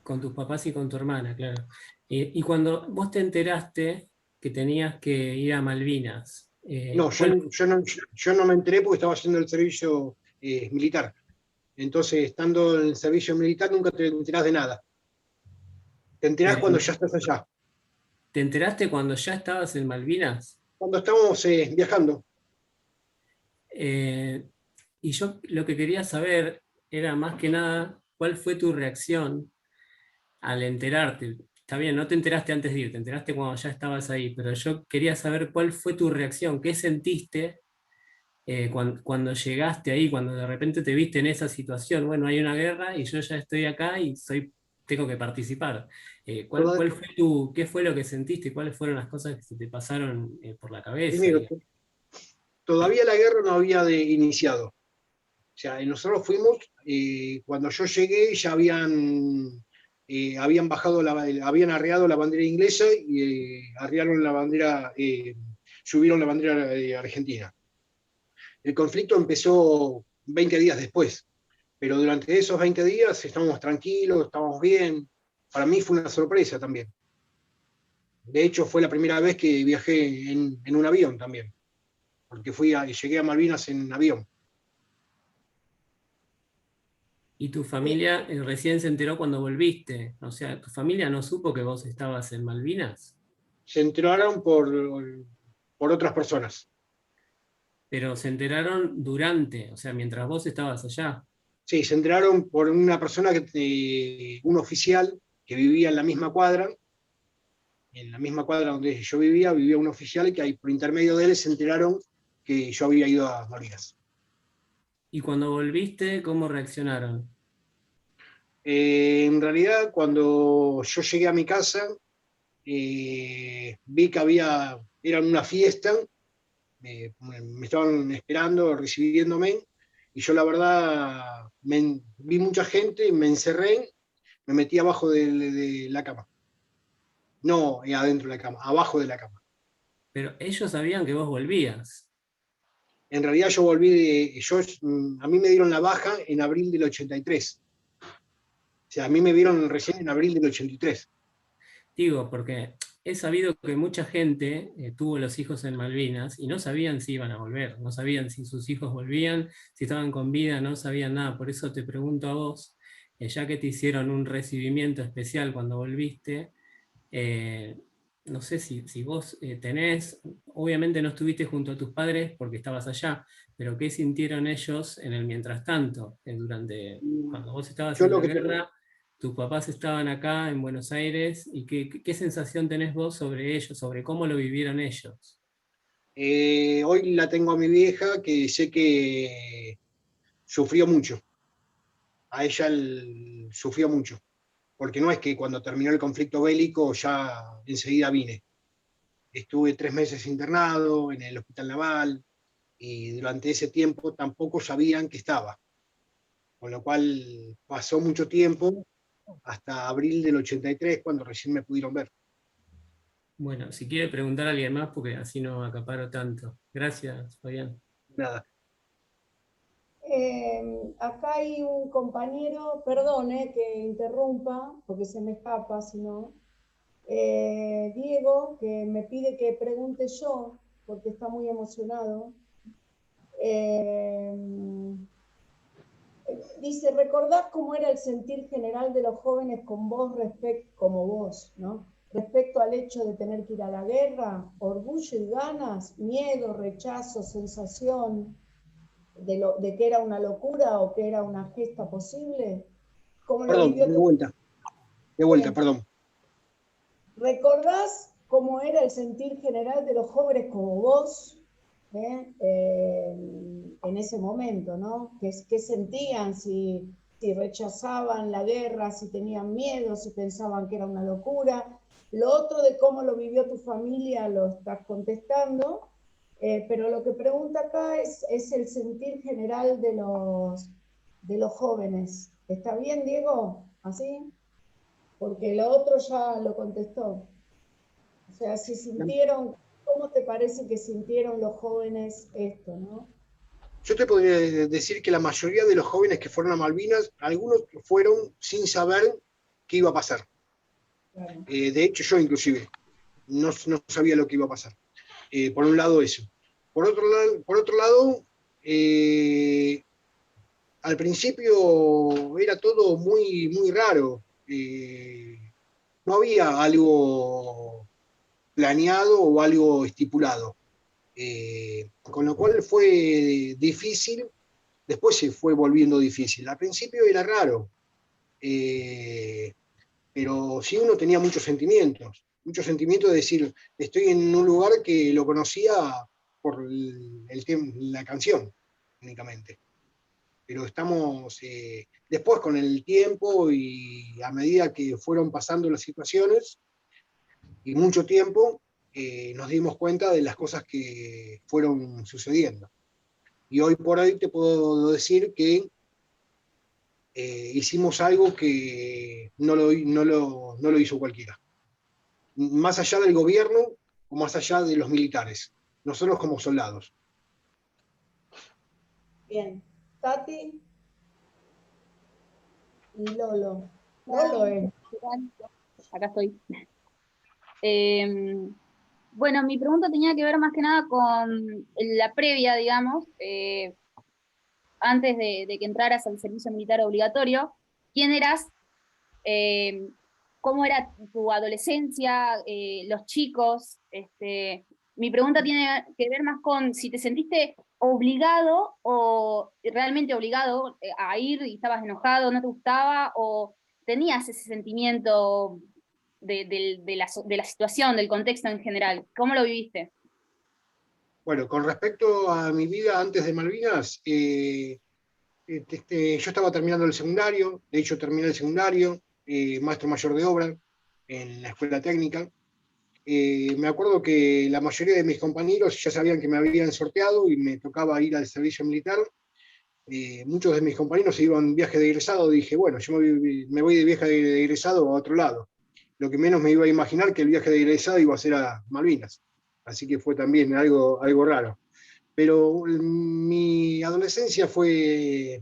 Con tus papás y con tu hermana, claro. Y cuando vos te enteraste que tenías que ir a Malvinas. No, yo no me enteré porque estaba haciendo el servicio militar. Entonces, estando en el servicio militar, nunca te enterás de nada. Te enterás cuando ya estás allá. ¿Te enteraste cuando ya estabas en Malvinas? Cuando estábamos viajando. Y yo lo que quería saber era más que nada ¿cuál fue tu reacción al enterarte? Está bien, no te enteraste antes de ir, te enteraste cuando ya estabas ahí, pero yo quería saber cuál fue tu reacción, qué sentiste cuando llegaste ahí, cuando de repente te viste en esa situación. Bueno, hay una guerra y yo ya estoy acá y tengo que participar. ¿Qué fue lo que sentiste? ¿Cuáles fueron las cosas que se te pasaron por la cabeza? Primero, todavía la guerra no había iniciado. O sea, nosotros fuimos, cuando yo llegué ya habían bajado, habían arriado la bandera inglesa y arriaron la bandera, subieron la bandera argentina. El conflicto empezó 20 días después, pero durante esos 20 días estábamos tranquilos, estábamos bien. Para mí fue una sorpresa también. De hecho, fue la primera vez que viajé en un avión también, porque llegué a Malvinas en avión. ¿Y tu familia recién se enteró cuando volviste? O sea, ¿tu familia no supo que vos estabas en Malvinas? Se enteraron por otras personas. Pero se enteraron durante, o sea, mientras vos estabas allá. Sí, se enteraron por una persona, un oficial que vivía en la misma cuadra donde yo vivía un oficial y que ahí, por intermedio de él se enteraron que yo había ido a Malvinas. ¿Y cuando volviste, cómo reaccionaron? En realidad, cuando yo llegué a mi casa, vi que era una fiesta, me estaban esperando, recibiéndome, y yo la verdad vi mucha gente, me encerré, me metí abajo de la cama. No adentro de la cama, abajo de la cama. Pero ellos sabían que vos volvías. En realidad yo volví, a mí me dieron la baja en abril del 83. O sea, a mí me vieron recién en abril del 83. Digo, porque he sabido que mucha gente tuvo los hijos en Malvinas y no sabían si iban a volver, no sabían si sus hijos volvían, si estaban con vida, no sabían nada. Por eso te pregunto a vos, ya que te hicieron un recibimiento especial cuando volviste, no sé si vos tenés, obviamente no estuviste junto a tus padres porque estabas allá, pero ¿qué sintieron ellos en el mientras tanto? Cuando vos estabas Yo en lo la que guerra, tus papás estaban acá en Buenos Aires, ¿y qué sensación tenés vos sobre ellos, sobre cómo lo vivieron ellos? hoy la tengo a mi vieja, que sé que sufrió mucho. A ella sufrió mucho. Porque no es que cuando terminó el conflicto bélico ya enseguida vine. Estuve 3 meses internado en el hospital naval y durante ese tiempo tampoco sabían que estaba. Con lo cual pasó mucho tiempo hasta abril del 83 cuando recién me pudieron ver. Bueno, si quiere preguntar a alguien más, porque así no acaparo tanto. Gracias, Fabián. Nada. Acá hay un compañero, perdone que interrumpa, porque se me escapa, si no. Diego, que me pide que pregunte yo, porque está muy emocionado. Dice, ¿recordás cómo era el sentir general de los jóvenes como vos, ¿no? Respecto al hecho de tener que ir a la guerra? ¿Orgullo y ganas? ¿Miedo, rechazo, sensación de que era una locura o que era una gesta posible? ¿Cómo lo Perdón, vivió de vuelta, perdón. ¿Recordás cómo era el sentir general de los jóvenes como vos en ese momento, ¿no? ¿Qué sentían? Si rechazaban la guerra, si tenían miedo, si pensaban que era una locura. Lo otro de cómo lo vivió tu familia lo estás contestando, pero lo que pregunta acá es el sentir general de los jóvenes. ¿Está bien, Diego? ¿Así? Porque lo otro ya lo contestó. O sea, si sintieron, ¿cómo te parece que sintieron los jóvenes esto, no? Yo te podría decir que la mayoría de los jóvenes que fueron a Malvinas, algunos fueron sin saber qué iba a pasar. Claro. De hecho, yo inclusive no sabía lo que iba a pasar. Por un lado eso. Por otro lado, al principio era todo muy, muy raro. No había algo planeado o algo estipulado. Con lo cual fue difícil, después se fue volviendo difícil. Al principio era raro, pero sí uno tenía muchos sentimientos de decir, estoy en un lugar que lo conocía por la canción únicamente. Pero estamos, después con el tiempo y a medida que fueron pasando las situaciones y mucho tiempo, nos dimos cuenta de las cosas que fueron sucediendo. Y hoy por hoy te puedo decir que hicimos algo que no lo hizo cualquiera. Más allá del gobierno o más allá de los militares. Nosotros como soldados. Bien. Tati y Lolo. Lolo es. Acá estoy. Bueno, mi pregunta tenía que ver más que nada con la previa, digamos, antes de que entraras al servicio militar obligatorio. ¿Quién eras? ¿Cómo era tu adolescencia? Los chicos. Mi pregunta tiene que ver más con si te sentiste obligado o realmente obligado a ir y estabas enojado, no te gustaba, o tenías ese sentimiento de la situación, del contexto en general. ¿Cómo lo viviste? Bueno, con respecto a mi vida antes de Malvinas, yo estaba terminando el secundario, de hecho terminé el secundario, maestro mayor de obra en la escuela técnica. Me acuerdo que la mayoría de mis compañeros ya sabían que me habían sorteado y me tocaba ir al servicio militar. Muchos de mis compañeros se iban en viaje de egresado, dije, bueno, yo me voy de viaje de egresado a otro lado. Lo que menos me iba a imaginar que el viaje de egresado iba a ser a Malvinas. Así que fue también algo raro. Pero mi adolescencia fue,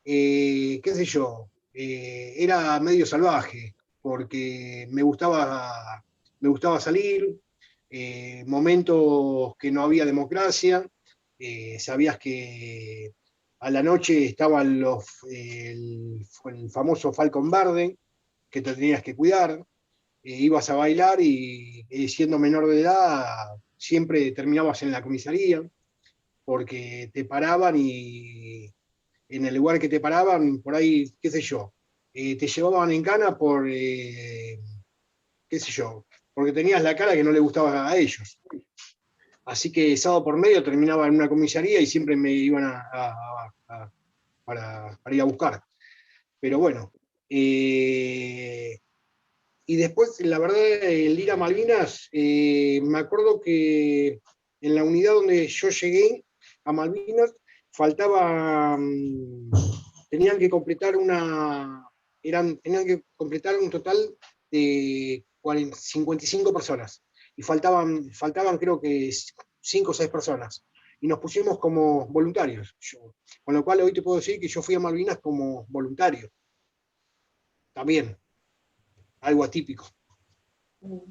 qué sé yo, era medio salvaje, porque me gustaba salir, momentos que no había democracia, sabías que a la noche estaba el famoso Falcon Verde, que te tenías que cuidar, ibas a bailar y siendo menor de edad siempre terminabas en la comisaría, porque te paraban y en el lugar que te paraban, por ahí, qué sé yo, te llevaban en cana por, qué sé yo, porque tenías la cara que no le gustaba a ellos. Así que sábado por medio terminaba en una comisaría y siempre me iban para ir a buscar. Pero bueno, y después, la verdad, el ir a Malvinas, me acuerdo que en la unidad donde yo llegué a Malvinas, tenían que completar tenían que completar un total de 55 personas. Y faltaban creo que 5 o 6 personas. Y nos pusimos como voluntarios. Con lo cual hoy te puedo decir que yo fui a Malvinas como voluntario. También, algo atípico.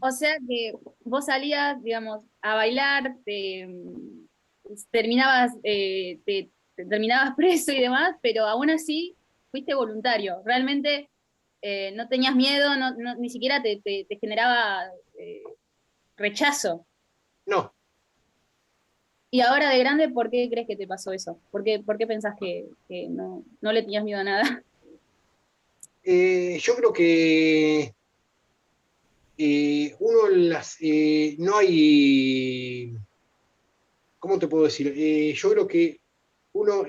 O sea que vos salías, digamos, a bailar, terminabas, te terminabas preso y demás, pero aún así fuiste voluntario. Realmente no tenías miedo, ni siquiera te generaba rechazo. No. Y ahora de grande, ¿por qué crees que te pasó eso? ¿Por qué pensás que no le tenías miedo a nada? Yo creo que no hay, ¿cómo te puedo decir? Yo creo que uno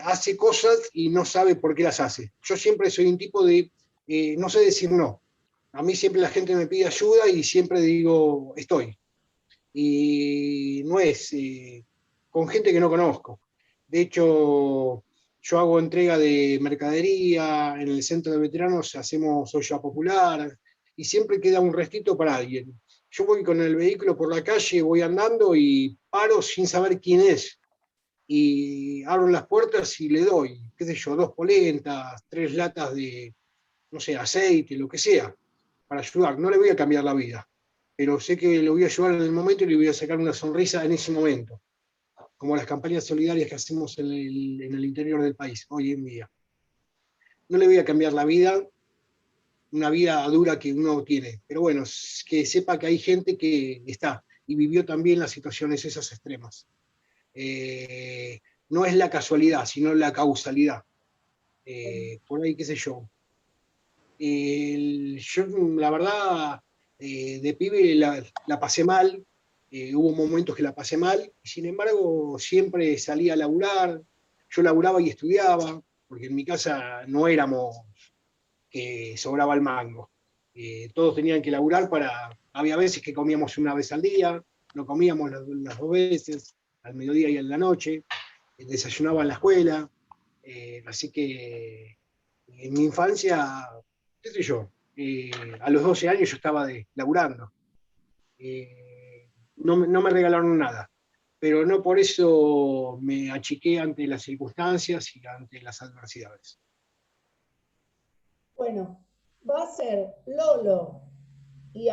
hace cosas y no sabe por qué las hace. Yo siempre soy un tipo de, no sé decir no. A mí siempre la gente me pide ayuda y siempre digo, estoy. Y no es con gente que no conozco. De hecho, yo hago entrega de mercadería, en el centro de veteranos hacemos olla popular y siempre queda un restito para alguien. Yo voy con el vehículo por la calle, voy andando y paro sin saber quién es. Y abro las puertas y le doy, qué sé yo, 2 polentas, 3 latas de, no sé, aceite, lo que sea, para ayudar. No le voy a cambiar la vida, pero sé que lo voy a ayudar en el momento y le voy a sacar una sonrisa en ese momento, como las campañas solidarias que hacemos en el interior del país, hoy en día. No le voy a cambiar la vida, una vida dura que uno tiene, pero bueno, que sepa que hay gente que está y vivió también las situaciones esas extremas. No es la casualidad, sino la causalidad. por ahí, qué sé yo. Yo, la verdad, de pibe la pasé mal, hubo momentos que la pasé mal, y sin embargo siempre salía a laburar, yo laburaba y estudiaba, porque en mi casa no éramos que sobraba el mango. Todos tenían que laburar había veces que comíamos una vez al día, no comíamos las 2 veces, al mediodía y en la noche, desayunaba en la escuela, así que en mi infancia, qué sé yo, a los 12 años yo estaba laburando. No me regalaron nada, pero no por eso me achiqué ante las circunstancias y ante las adversidades. Bueno, va a ser Lolo y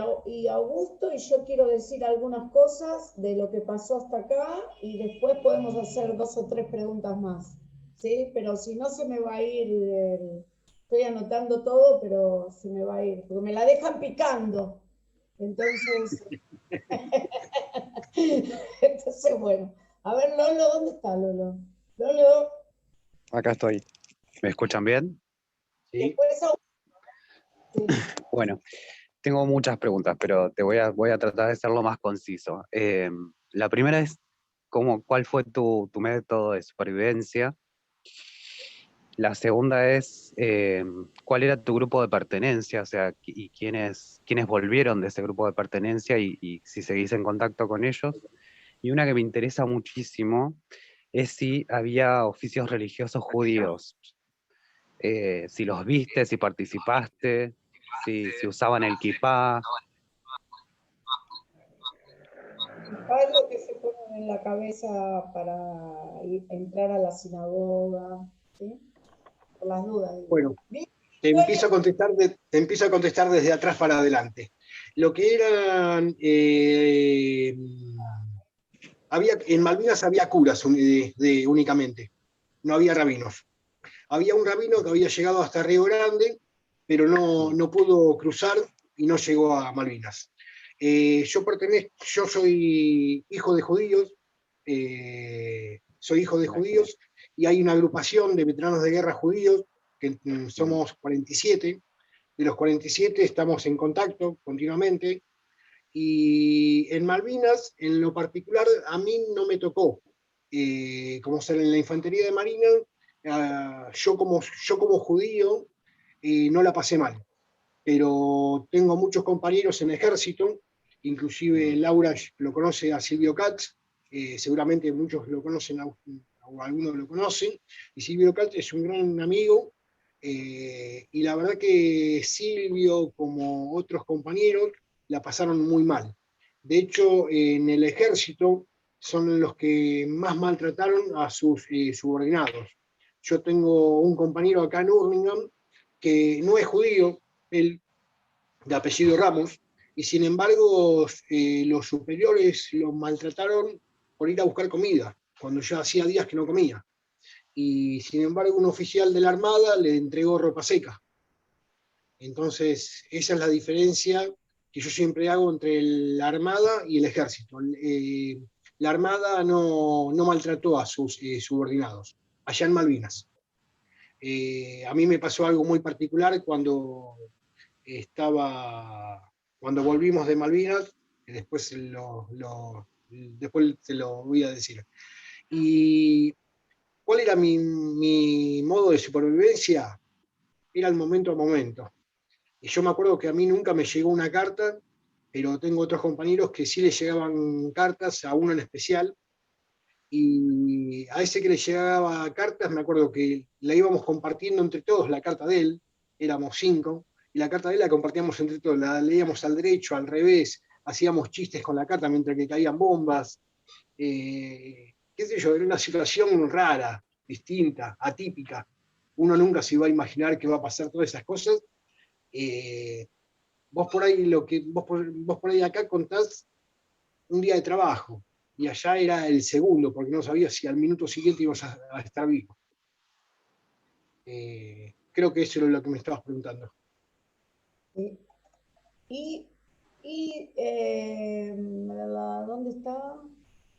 Augusto, y yo quiero decir algunas cosas de lo que pasó hasta acá, y después podemos hacer 2 o 3 preguntas más, ¿sí? Pero si no se me va a ir, estoy anotando todo, pero se me va a ir, porque me la dejan picando. Entonces, entonces bueno. A ver, Lolo, ¿dónde está Lolo? Lolo. Acá estoy. ¿Me escuchan bien? Sí. Después sí. Bueno, tengo muchas preguntas, pero voy a tratar de ser lo más conciso. La primera es, ¿cuál fue tu método de supervivencia? La segunda es, ¿cuál era tu grupo de pertenencia? O sea, y quiénes volvieron de ese grupo de pertenencia y si seguís en contacto con ellos. Y una que me interesa muchísimo es si había oficios religiosos judíos. Si los viste, si participaste, si usaban el kipá. ¿Qué es lo que se ponen en la cabeza para entrar a la sinagoga? ¿Sí? Por las dudas. Digo. Bueno, Bien. te empiezo a contestar desde atrás para adelante. Lo que eran... en Malvinas había curas únicamente, no había rabinos. Había un rabino que había llegado hasta Río Grande, pero no pudo cruzar y no llegó a Malvinas. Yo soy hijo de judíos, y hay una agrupación de veteranos de guerra judíos, que somos 47, de los 47 estamos en contacto continuamente, y en Malvinas, en lo particular, a mí no me tocó, como ser en la infantería de Marina, yo como judío no la pasé mal, pero tengo muchos compañeros en ejército, inclusive Laura lo conoce a Silvio Katz, seguramente muchos lo conocen o algunos lo conocen, y Silvio Katz es un gran amigo, y la verdad que Silvio, como otros compañeros, la pasaron muy mal. De hecho, en el ejército son los que más maltrataron a sus subordinados. Yo tengo un compañero acá en Hurlingham que no es judío, él de apellido Ramos, y sin embargo los superiores lo maltrataron por ir a buscar comida, cuando ya hacía días que no comía. Y sin embargo un oficial de la Armada le entregó ropa seca. Entonces esa es la diferencia que yo siempre hago entre la Armada y el Ejército. La Armada no maltrató a sus subordinados, allá en Malvinas. A mí me pasó algo muy particular cuando volvimos de Malvinas, que después se lo voy a decir. ¿Y cuál era mi modo de supervivencia? Era el momento a momento. Y yo me acuerdo que a mí nunca me llegó una carta, pero tengo otros compañeros que sí les llegaban cartas, a uno en especial, y a ese que le llegaba cartas, me acuerdo que la íbamos compartiendo entre todos, la carta de él, éramos 5, y la carta de él la compartíamos entre todos, la leíamos al derecho, al revés, hacíamos chistes con la carta mientras que caían bombas, qué sé yo, era una situación rara, distinta, atípica. Uno nunca se iba a imaginar que va a pasar todas esas cosas. Vos por ahí acá contás un día de trabajo, y allá era el segundo, porque no sabías si al minuto siguiente ibas a estar vivo. Creo que eso era lo que me estabas preguntando. ¿Dónde está?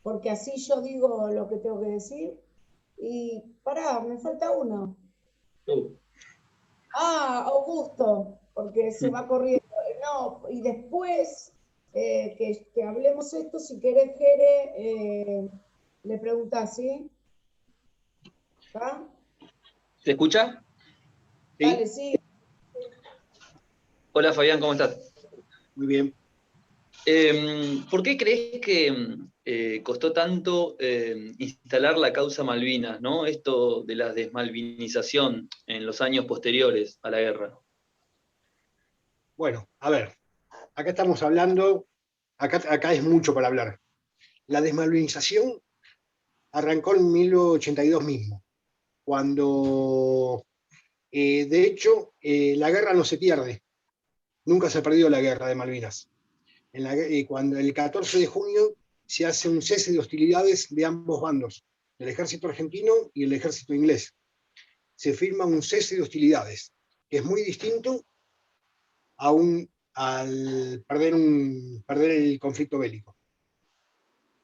Porque así yo digo lo que tengo que decir. Y pará, me falta uno. Augusto, porque se va corriendo. No, y después que hablemos esto, si querés, Jere, le preguntás, ¿sí? ¿Ah? ¿Se escucha? Dale, sí. Hola Fabián, ¿cómo estás? Muy bien. ¿Por qué crees que costó tanto instalar la causa Malvinas, ¿no? Esto de la desmalvinización en los años posteriores a la guerra. Bueno, a ver, acá estamos hablando, acá es mucho para hablar. La desmalvinización arrancó en 1982 mismo, cuando, de hecho, la guerra no se pierde. Nunca se ha perdido la guerra de Malvinas. Cuando el 14 de junio se hace un cese de hostilidades de ambos bandos, del ejército argentino y el ejército inglés. Se firma un cese de hostilidades, que es muy distinto al perder el conflicto bélico.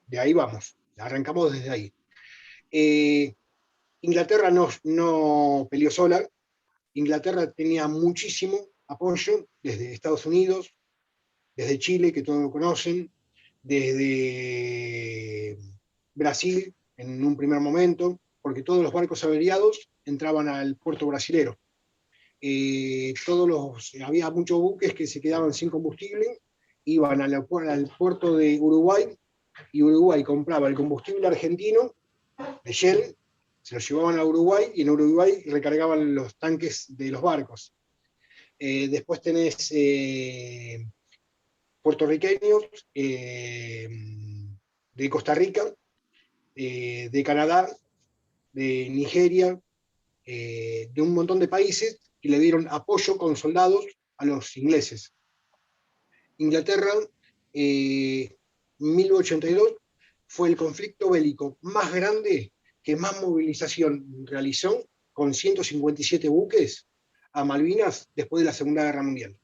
De ahí vamos, arrancamos desde ahí. Inglaterra no peleó sola. Inglaterra tenía muchísimo apoyo desde Estados Unidos, desde Chile, que todos lo conocen, desde Brasil en un primer momento, porque todos los barcos averiados entraban al puerto brasilero. Había muchos buques que se quedaban sin combustible, iban al puerto de Uruguay, y Uruguay compraba el combustible argentino de Shell, se lo llevaban a Uruguay, y en Uruguay recargaban los tanques de los barcos. Después tenés puertorriqueños, de Costa Rica, de Canadá, de Nigeria, de un montón de países que le dieron apoyo con soldados a los ingleses. Inglaterra, 1982, fue el conflicto bélico más grande que más movilización realizó, con 157 buques a Malvinas después de la Segunda Guerra Mundial.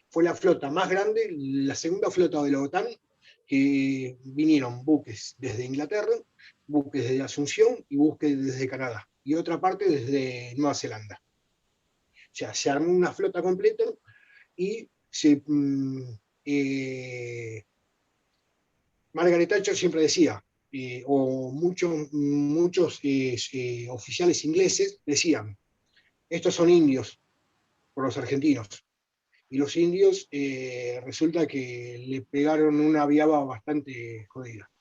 Fue la flota más grande, la segunda flota de la OTAN, que vinieron buques desde Inglaterra, buques desde Asunción y buques desde Canadá, y otra parte desde Nueva Zelanda. O sea, se armó una flota completa y Margaret Thatcher siempre decía, o muchos oficiales ingleses decían, estos son indios por los argentinos. Y los indios resulta que le pegaron una viaba bastante jodida,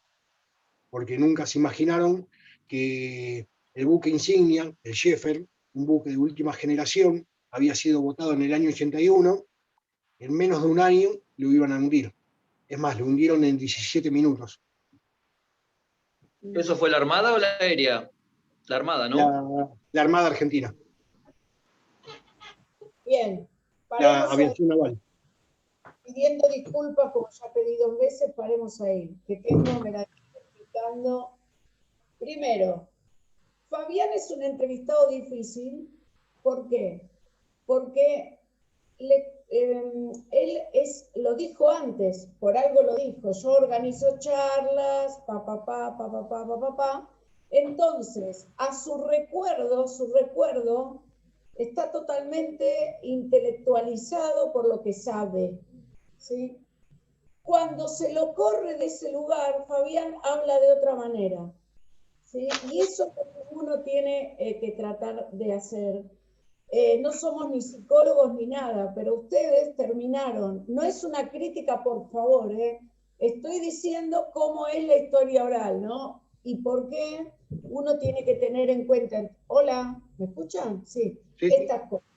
porque nunca se imaginaron que el buque insignia, el Sheffer, un buque de última generación, había sido votado en el año 81, en menos de un año lo iban a hundir. Es más, lo hundieron en 17 minutos. ¿Eso fue la Armada o la Aérea? La Armada, ¿no? La Armada Argentina. Bien. La aviación naval. Pidiendo disculpas, como ya pedí 2 veces, paremos ahí. Que tengo, me la estoy explicando. Primero, Fabián es un entrevistado difícil. ¿Por qué? Porque él lo dijo antes, por algo lo dijo. Yo organizo charlas, Entonces, a su recuerdo está totalmente intelectualizado por lo que sabe, ¿sí? Cuando se lo corre de ese lugar, Fabián habla de otra manera, ¿sí? Y eso es lo que uno tiene que tratar de hacer. No somos ni psicólogos ni nada, pero ustedes terminaron. No es una crítica, por favor, estoy diciendo cómo es la historia oral, ¿no? Y por qué uno tiene que tener en cuenta. Hola, ¿me escuchan? Sí. Estas cosas.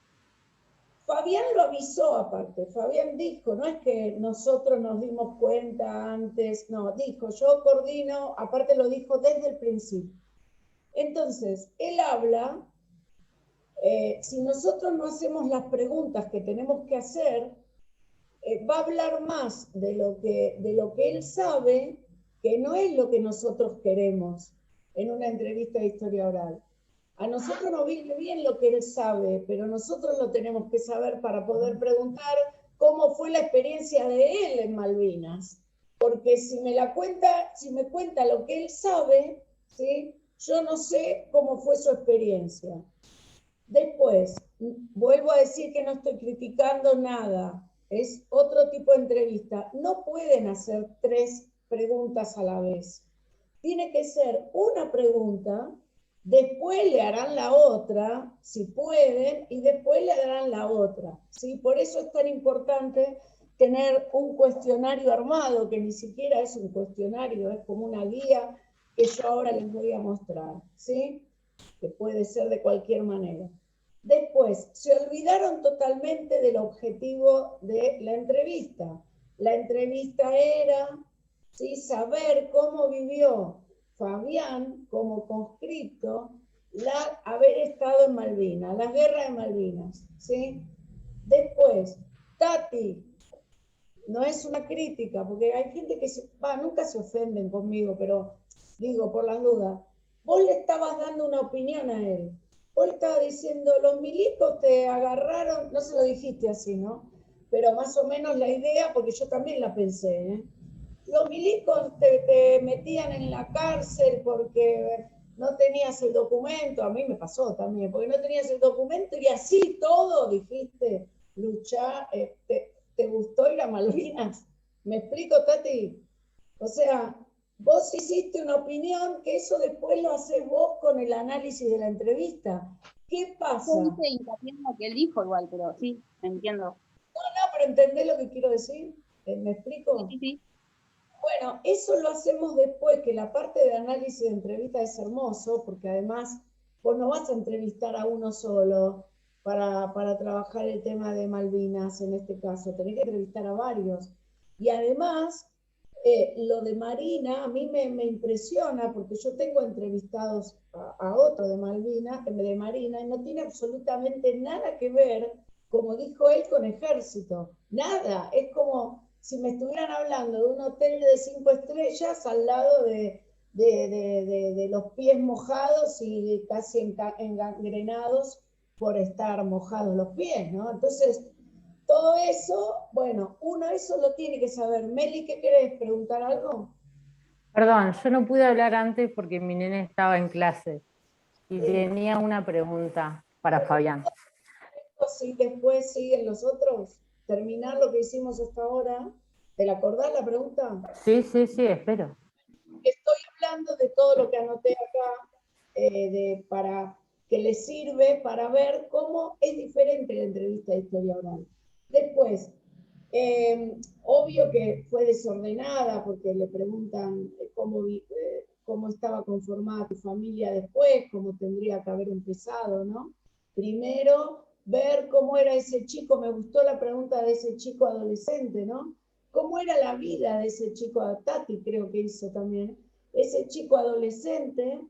Fabián lo avisó aparte, Fabián dijo, no es que nosotros nos dimos cuenta antes, no, dijo, yo coordino, aparte lo dijo desde el principio. Entonces, él habla, si nosotros no hacemos las preguntas que tenemos que hacer, va a hablar más de lo que él sabe, que no es lo que nosotros queremos en una entrevista de historia oral. A nosotros nos viene bien lo que él sabe, pero nosotros lo tenemos que saber para poder preguntar cómo fue la experiencia de él en Malvinas. Porque si me cuenta lo que él sabe, ¿sí? Yo no sé cómo fue su experiencia. Después, vuelvo a decir que no estoy criticando nada, es otro tipo de entrevista. No pueden hacer 3 preguntas a la vez. Tiene que ser una pregunta, después le harán la otra, si pueden, y después le harán la otra, ¿sí? Por eso es tan importante tener un cuestionario armado, que ni siquiera es un cuestionario, es como una guía que yo ahora les voy a mostrar, ¿sí? Que puede ser de cualquier manera. Después, se olvidaron totalmente del objetivo de la entrevista. La entrevista era, ¿sí?, saber cómo vivió Fabián como conscripto haber estado en Malvinas, la guerra de Malvinas, ¿sí? Después, Tati, no es una crítica, porque hay gente que nunca se ofenden conmigo, pero digo, por las dudas, vos le estabas dando una opinión a él. Vos le estabas diciendo, los milicos te agarraron, no se lo dijiste así, ¿no? Pero más o menos la idea, porque yo también la pensé, ¿eh? Los milicos te metían en la cárcel porque no tenías el documento, a mí me pasó también, porque no tenías el documento y así todo dijiste, luchar, ¿te gustó ir a Malvinas? ¿Me explico, Tati? O sea, vos hiciste una opinión que eso después lo haces vos con el análisis de la entrevista. ¿Qué pasa? Yo hice hincapié en lo que él dijo igual, pero sí, entiendo. No, pero ¿entendés lo que quiero decir? ¿Me explico? Sí, sí. Bueno, eso lo hacemos después, que la parte de análisis de entrevista es hermoso, porque además vos no vas a entrevistar a uno solo para trabajar el tema de Malvinas en este caso, tenés que entrevistar a varios. Y además, lo de Marina a mí me impresiona, porque yo tengo entrevistados a otro de Marina, y no tiene absolutamente nada que ver, como dijo él, con ejército. Nada, es como si me estuvieran hablando de un hotel de 5 estrellas al lado de los pies mojados y casi engangrenados por estar mojados los pies, ¿no? Entonces, todo eso, bueno, uno eso lo tiene que saber. Meli, ¿qué querés? ¿Preguntar algo? Perdón, yo no pude hablar antes porque mi nene estaba en clase y tenía una pregunta para Fabián. Si después siguen los otros, terminar lo que hicimos hasta ahora. ¿Te la acordás la pregunta? Sí, espero. Estoy hablando de todo lo que anoté acá, para que les sirve para ver cómo es diferente la entrevista de historia oral. Después, obvio que fue desordenada porque le preguntan cómo estaba conformada tu familia después, cómo tendría que haber empezado, ¿no? Primero, ver cómo era ese chico, me gustó la pregunta de ese chico adolescente, ¿no? ¿Cómo era la vida de ese chico, Tati creo que hizo también, ese chico adolescente,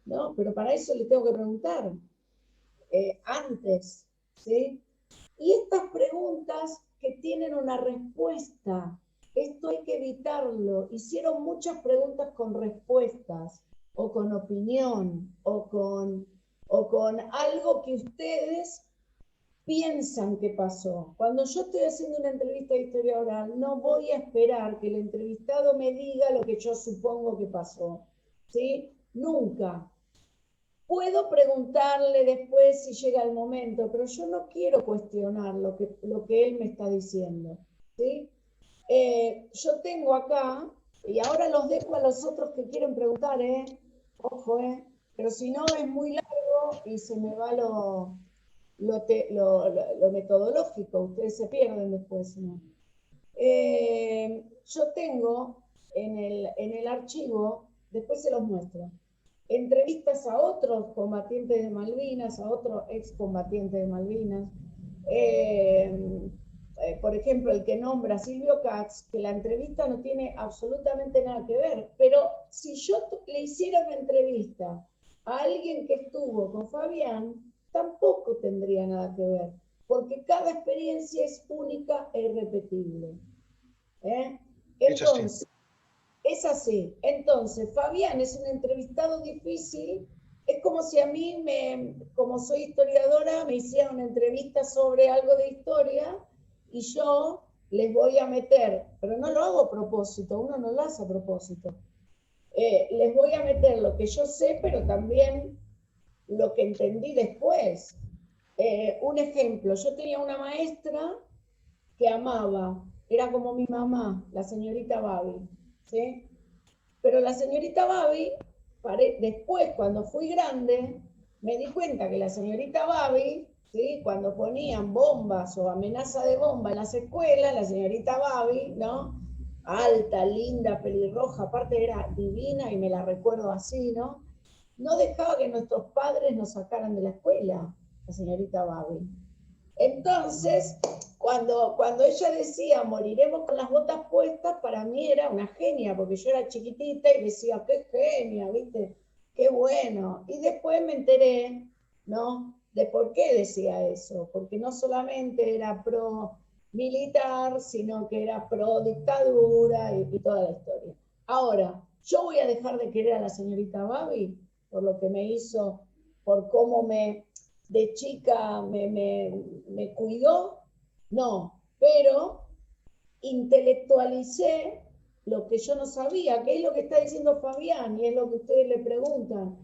¿no? Pero para eso le tengo que preguntar antes, ¿sí? Y estas preguntas que tienen una respuesta, esto hay que evitarlo. Hicieron muchas preguntas con respuestas, o con opinión, o con algo que ustedes piensan que pasó. Cuando yo estoy haciendo una entrevista de historia oral, no voy a esperar que el entrevistado me diga lo que yo supongo que pasó, ¿sí? Nunca. Puedo preguntarle después si llega el momento, pero yo no quiero cuestionar lo que él me está diciendo, ¿sí? Yo tengo acá, y ahora los dejo a los otros que quieren preguntar, ojo, pero si no es muy largo y se me va lo metodológico, ustedes se pierden después, ¿no? Yo tengo en el archivo, después se los muestro, entrevistas a otros combatientes de Malvinas, a otros excombatientes de Malvinas. Por ejemplo, el que nombra Silvio Katz, que la entrevista no tiene absolutamente nada que ver, pero si yo le hiciera una entrevista a alguien que estuvo con Fabián, tampoco tendría nada que ver, porque cada experiencia es única e irrepetible. Entonces, es así. Entonces, Fabián es un entrevistado difícil. Es como si a mí, como soy historiadora, me hicieran una entrevista sobre algo de historia y yo les voy a meter, pero no lo hago a propósito, uno no lo hace a propósito. Les voy a meter lo que yo sé, pero también lo que entendí después. Un ejemplo, yo tenía una maestra que amaba, era como mi mamá, la señorita Babi, ¿sí? Pero la señorita Babi, después cuando fui grande, me di cuenta que la señorita Babi, ¿sí? Cuando ponían bombas o amenaza de bomba en las escuelas, la señorita Babi, ¿no? Alta, linda, pelirroja, aparte era divina y me la recuerdo así, ¿no? No dejaba que nuestros padres nos sacaran de la escuela, la señorita Babi. Entonces, cuando ella decía moriremos con las botas puestas, para mí era una genia, porque yo era chiquitita y decía, qué genia, ¿viste? Qué bueno. Y después me enteré, ¿no? De por qué decía eso, porque no solamente era pro militar, sino que era pro dictadura y toda la historia. Ahora, ¿yo voy a dejar de querer a la señorita Babi por lo que me hizo, por cómo de chica me cuidó? No, pero intelectualicé lo que yo no sabía, que es lo que está diciendo Fabián, y es lo que ustedes le preguntaban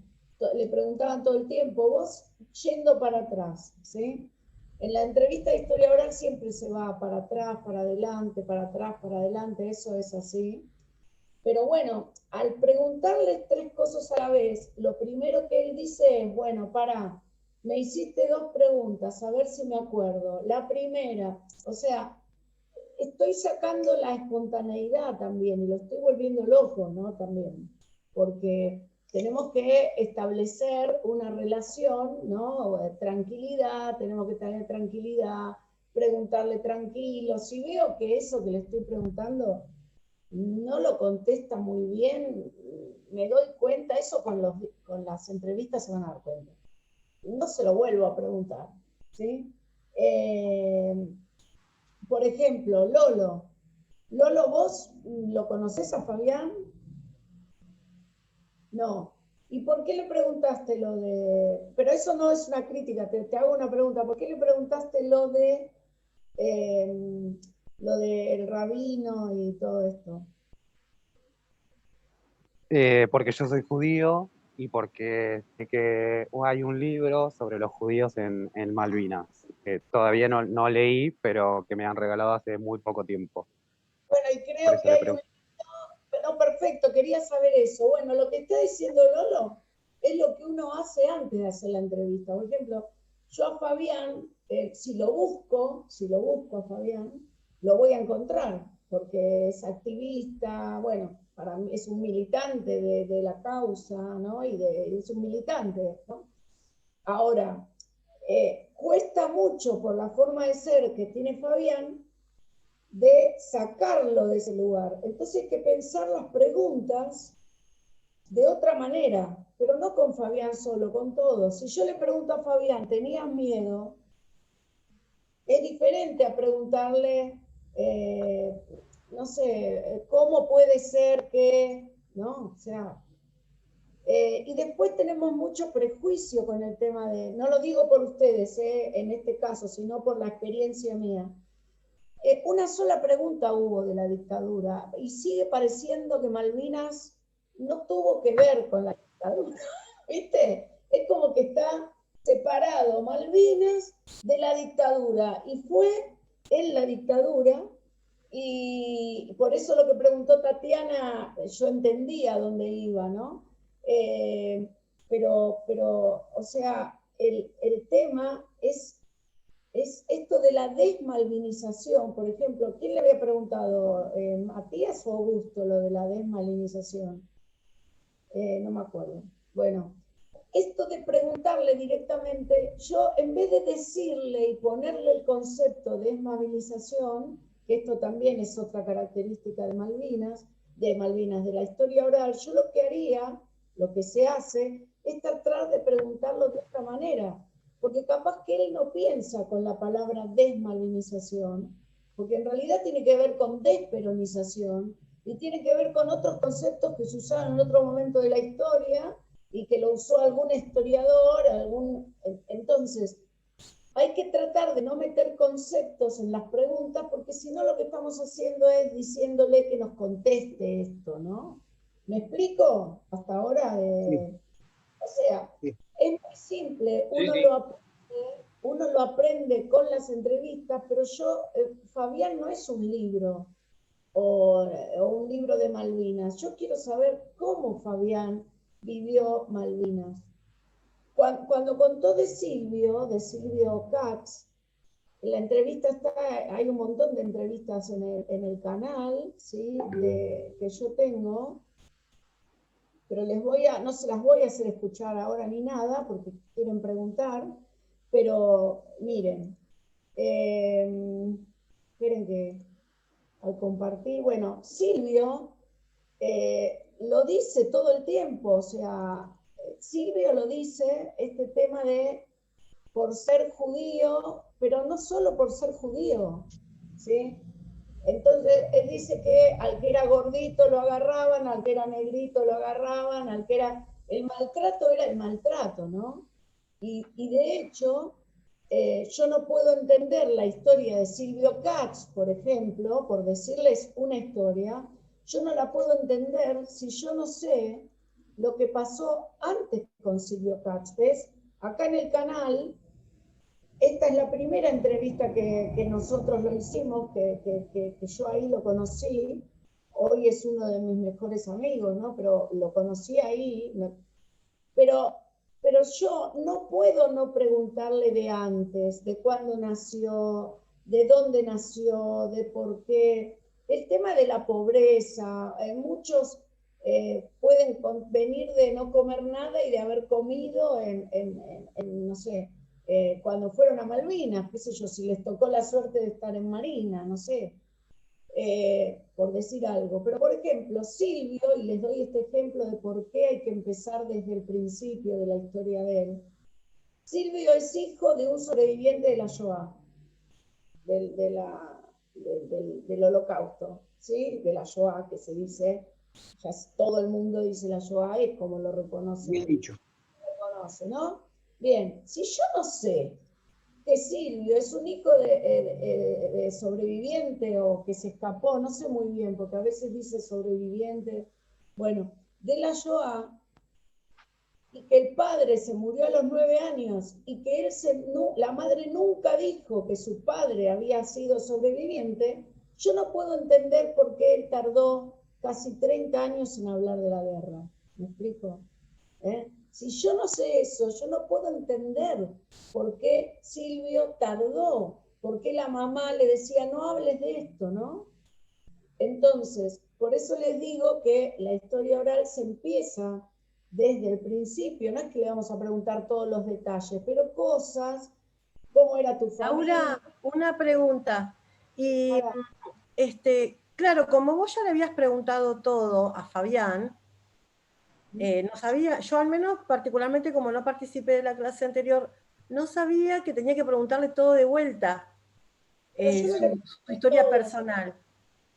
todo el tiempo, vos yendo para atrás, ¿sí? En la entrevista de historia oral siempre se va para atrás, para adelante, para atrás, para adelante, eso es así. Pero bueno, al preguntarle 3 cosas a la vez, lo primero que él dice es, bueno, me hiciste 2 preguntas, a ver si me acuerdo. La primera, o sea, estoy sacando la espontaneidad también, y lo estoy volviendo loco, ¿no? También, porque tenemos que establecer una relación, ¿no? Tranquilidad, tenemos que tener tranquilidad, preguntarle tranquilo. Si veo que eso que le estoy preguntando no lo contesta muy bien, me doy cuenta, eso con las entrevistas se van a dar cuenta. No se lo vuelvo a preguntar, ¿sí? Por ejemplo, Lolo. Lolo, ¿vos lo conocés a Fabián? No. ¿Y por qué le preguntaste lo de...? Pero eso no es una crítica, te hago una pregunta. ¿Por qué le preguntaste lo del rabino y todo esto? Porque yo soy judío y porque sé que hay un libro sobre los judíos en Malvinas, que todavía no leí, pero que me han regalado hace muy poco tiempo. Bueno, y Por creo eso que le hay pregunto. No, perfecto, quería saber eso. Bueno, lo que está diciendo Lolo es lo que uno hace antes de hacer la entrevista. Por ejemplo, yo a Fabián, si lo busco a Fabián, lo voy a encontrar, porque es activista, bueno, para mí es un militante de la causa, ¿no? Es un militante, ¿no? Ahora, cuesta mucho por la forma de ser que tiene Fabián de sacarlo de ese lugar. Entonces hay que pensar las preguntas de otra manera, pero no con Fabián solo, con todos. Si yo le pregunto a Fabián, ¿tenías miedo? Es diferente a preguntarle, no sé, ¿cómo puede ser que, no? O sea, y después tenemos mucho prejuicio con el tema de, no lo digo por ustedes en este caso, sino por la experiencia mía. Una sola pregunta hubo de la dictadura y sigue pareciendo que Malvinas no tuvo que ver con la dictadura, ¿viste? Es como que está separado Malvinas de la dictadura y fue en la dictadura y por eso lo que preguntó Tatiana, yo entendía dónde iba, ¿no? O sea, el tema es esto de la desmalvinización, por ejemplo. ¿Quién le había preguntado? ¿Matías o Augusto lo de la desmalvinización? No me acuerdo. Bueno, esto de preguntarle directamente, yo en vez de decirle y ponerle el concepto de desmalvinización, que esto también es otra característica de Malvinas de la historia oral, yo lo que haría, lo que se hace, es tratar de preguntarlo de otra manera, porque capaz que él no piensa con la palabra desmalvinización, porque en realidad tiene que ver con desperonización y tiene que ver con otros conceptos que se usaron en otro momento de la historia y que lo usó algún historiador, entonces hay que tratar de no meter conceptos en las preguntas, porque si no lo que estamos haciendo es diciéndole que nos conteste esto, ¿no? ¿Me explico? Hasta ahora, Sí. o sea, Sí. es muy simple, Sí, uno sí. lo aprende uno lo aprende con las entrevistas, pero Fabián no es un libro o un libro de Malvinas. Yo quiero saber cómo Fabián vivió Malvinas. Cuando contó de Silvio Katz, la entrevista hay un montón de entrevistas en el canal, ¿sí? Que yo tengo, pero no se las voy a hacer escuchar ahora ni nada, porque quieren preguntar, pero miren, esperen que al compartir, bueno, Silvio lo dice todo el tiempo, o sea, Silvio lo dice, este tema de por ser judío, pero no solo por ser judío, ¿sí? Entonces, él dice que al que era gordito lo agarraban, al que era negrito lo agarraban, al que era... El maltrato era el maltrato, ¿no? Y de hecho, yo no puedo entender la historia de Silvio Katz, por ejemplo, por decirles una historia, yo no la puedo entender si yo no sé lo que pasó antes con Silvio Katz. ¿Ves? Acá en el canal, esta es la primera entrevista que nosotros lo hicimos, que yo ahí lo conocí. Hoy es uno de mis mejores amigos, ¿no? Pero lo conocí ahí. Pero yo no puedo no preguntarle de antes, de cuándo nació, de dónde nació, de por qué. El tema de la pobreza, muchos pueden venir de no comer nada y de haber comido no sé, cuando fueron a Malvinas, qué sé yo, si les tocó la suerte de estar en Marina, no sé, por decir algo. Pero, por ejemplo, Silvio, y les doy este ejemplo de por qué hay que empezar desde el principio de la historia de él. Silvio es hijo de un sobreviviente de la Shoah, del Holocausto, ¿sí? De la Shoah, que se dice, ya todo el mundo dice la Shoah, es como lo reconoce. Bien dicho. Lo reconoce, ¿no? Bien, si yo no sé que Silvio es un hijo de sobreviviente o que se escapó, no sé muy bien, porque a veces dice sobreviviente, bueno, de la Shoah, y que el padre se murió a los 9 años y que la madre nunca dijo que su padre había sido sobreviviente, yo no puedo entender por qué él tardó casi 30 años en hablar de la guerra. ¿Me explico? Si yo no sé eso, yo no puedo entender por qué Silvio tardó, por qué la mamá le decía no hables de esto, ¿no? Entonces, por eso les digo que la historia oral se empieza desde el principio, no es que le vamos a preguntar todos los detalles, pero cosas, cómo era tu familia. Laura, una pregunta. Y claro, como vos ya le habías preguntado todo a Fabián, no sabía, yo al menos particularmente como no participé de la clase anterior, no sabía que tenía que preguntarle todo de vuelta, su historia personal.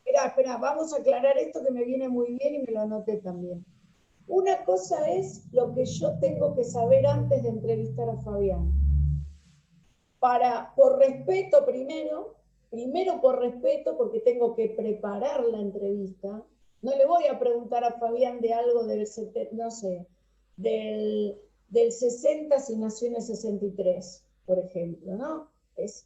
Espera, vamos a aclarar esto que me viene muy bien y me lo anoté también. Una cosa es lo que yo tengo que saber antes de entrevistar a Fabián. Por respeto primero por respeto, porque tengo que preparar la entrevista. No le voy a preguntar a Fabián de algo del 60 si nació en el 63, por ejemplo, ¿no? Es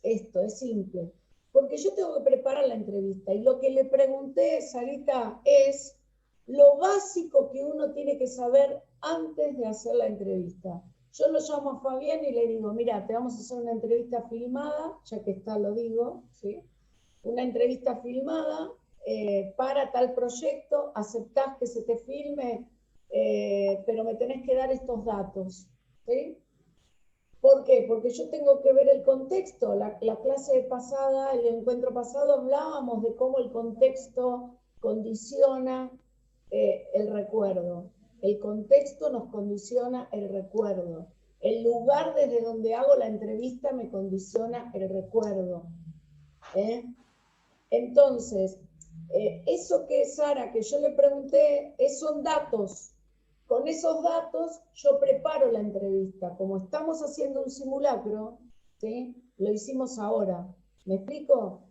simple. Porque yo tengo que preparar la entrevista. Y lo que le pregunté, Sarita, es lo básico que uno tiene que saber antes de hacer la entrevista. Yo lo llamo a Fabián y le digo, mira, te vamos a hacer una entrevista filmada, ya que está, lo digo, ¿sí? Una entrevista filmada para tal proyecto, aceptás que se te filme, pero me tenés que dar estos datos, ¿sí? ¿Por qué? Porque yo tengo que ver el contexto. La clase pasada, el encuentro pasado, hablábamos de cómo el contexto condiciona el recuerdo. El contexto nos condiciona el recuerdo. El lugar desde donde hago la entrevista me condiciona el recuerdo. Entonces, eso que Sara, que yo le pregunté, son datos. Con esos datos yo preparo la entrevista. Como estamos haciendo un simulacro, ¿sí? Lo hicimos ahora. ¿Me explico?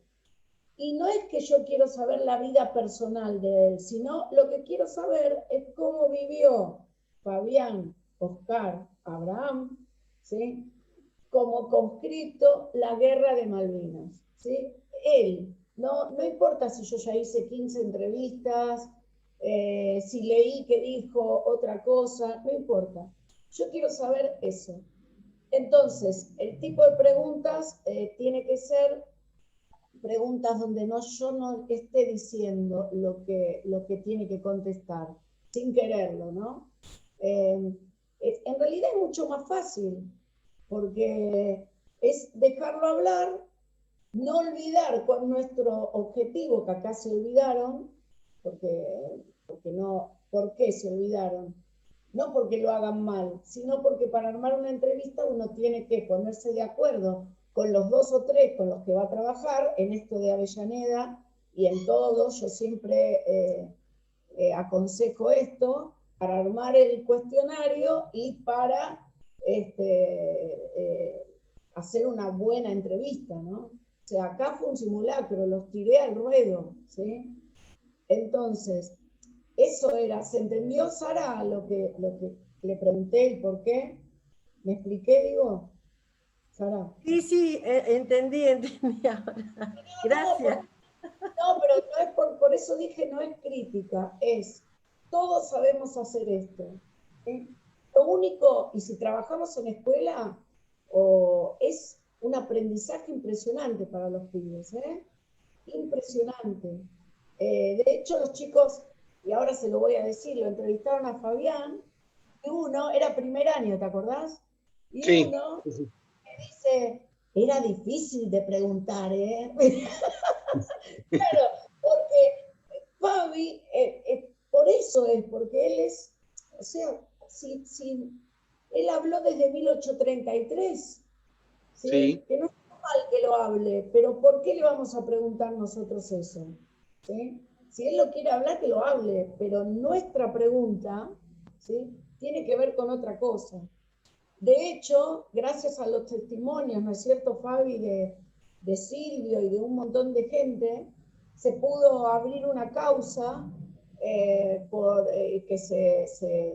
Y no es que yo quiero saber la vida personal de él, sino lo que quiero saber es cómo vivió Fabián, Oscar, Abraham, ¿sí? como conscripto la guerra de Malvinas, ¿sí? Él, no importa si yo ya hice 15 entrevistas, si leí que dijo otra cosa, no importa. Yo quiero saber eso. Entonces, el tipo de preguntas tiene que ser preguntas donde yo no esté diciendo lo que tiene que contestar, sin quererlo, ¿no? En realidad es mucho más fácil, porque es dejarlo hablar, no olvidar con nuestro objetivo, que acá se olvidaron, porque no, ¿por qué se olvidaron? No porque lo hagan mal, sino porque para armar una entrevista uno tiene que ponerse de acuerdo con los 2 o 3 con los que va a trabajar, en esto de Avellaneda y en todo. Yo siempre aconsejo esto, para armar el cuestionario y para hacer una buena entrevista, ¿no? O sea, acá fue un simulacro, los tiré al ruedo, ¿sí? Entonces, eso era, ¿se entendió, Sara, lo que le pregunté y por qué? ¿Me expliqué, digo? Sara. Sí, entendí ahora. Gracias. No, pero no es por eso dije, no es crítica, es, todos sabemos hacer esto. Lo único, y si trabajamos en escuela, es un aprendizaje impresionante para los pibes, impresionante. De hecho, los chicos, y ahora se lo voy a decir, lo entrevistaron a Fabián, y uno, era primer año, ¿te acordás? Y sí, uno sí. me dice, era difícil de preguntar, Claro, porque Fabi, por eso es, porque él es, o sea, él habló desde 1833, ¿sí? Sí. Que no es mal que lo hable, pero ¿por qué le vamos a preguntar nosotros eso? ¿Sí? Si él lo quiere hablar, que lo hable, pero nuestra pregunta, ¿sí?, tiene que ver con otra cosa. De hecho, gracias a los testimonios, ¿no es cierto, Fabi, de Silvio y de un montón de gente, se pudo abrir una causa que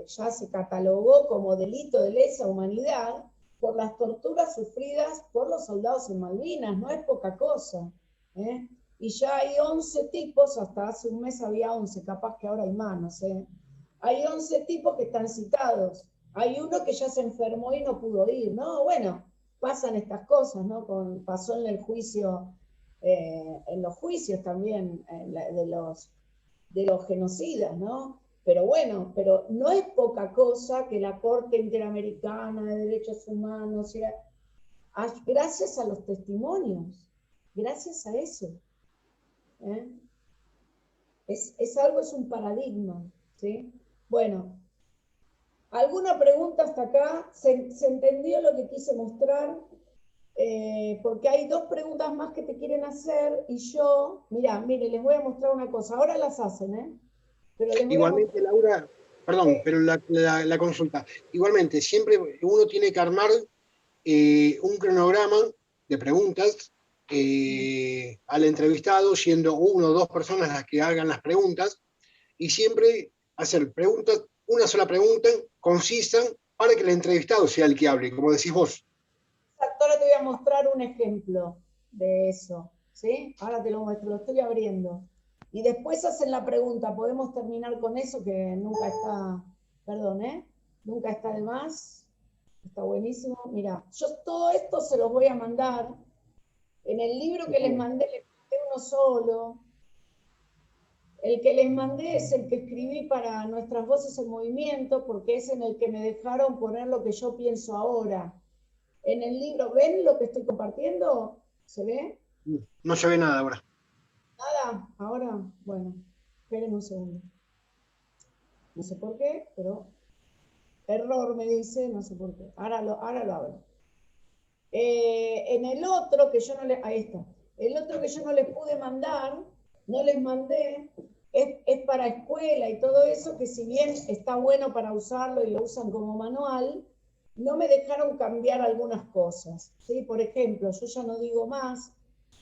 ya se catalogó como delito de lesa humanidad por las torturas sufridas por los soldados en Malvinas. No es poca cosa, ¿eh? Y ya hay 11 tipos, hasta hace un mes había 11, capaz que ahora hay más, no sé. Hay 11 tipos que están citados. Hay uno que ya se enfermó y no pudo ir, ¿no? Bueno, pasan estas cosas, ¿no? Pasó en el juicio, en los juicios también de los genocidas, ¿no? Pero bueno, pero no es poca cosa que la Corte Interamericana de Derechos Humanos, gracias a los testimonios, gracias a eso, ¿eh? Es algo, es un paradigma, ¿sí? Bueno, ¿alguna pregunta hasta acá? ¿Se entendió lo que quise mostrar? Porque hay 2 preguntas más que te quieren hacer y yo, mire, les voy a mostrar una cosa. Ahora las hacen, ¿eh? Pero igualmente, Laura, perdón, pero la consulta. Igualmente, siempre uno tiene que armar un cronograma de preguntas al entrevistado, siendo 1 o 2 personas las que hagan las preguntas, y siempre hacer preguntas, una sola pregunta, concisa, para que el entrevistado sea el que hable, como decís vos. Exacto, ahora te voy a mostrar un ejemplo de eso, ¿sí? Ahora te lo muestro, lo estoy abriendo. Y después hacen la pregunta, podemos terminar con eso, que nunca está, perdón, nunca está de más, está buenísimo. Mira, yo todo esto se los voy a mandar. En el libro que les mandé uno solo. El que les mandé es el que escribí para Nuestras Voces en Movimiento, porque es en el que me dejaron poner lo que yo pienso ahora. En el libro, ¿ven lo que estoy compartiendo? ¿Se ve? No se ve nada ahora. Nada, ahora, bueno, esperen un segundo. No sé por qué, pero error me dice, no sé por qué. Ahora lo abro. En el otro que yo no les, ahí está. El otro que yo no les pude mandar, no les mandé, es para escuela y todo eso, que si bien está bueno para usarlo y lo usan como manual, no me dejaron cambiar algunas cosas, ¿sí? Por ejemplo, yo ya no digo más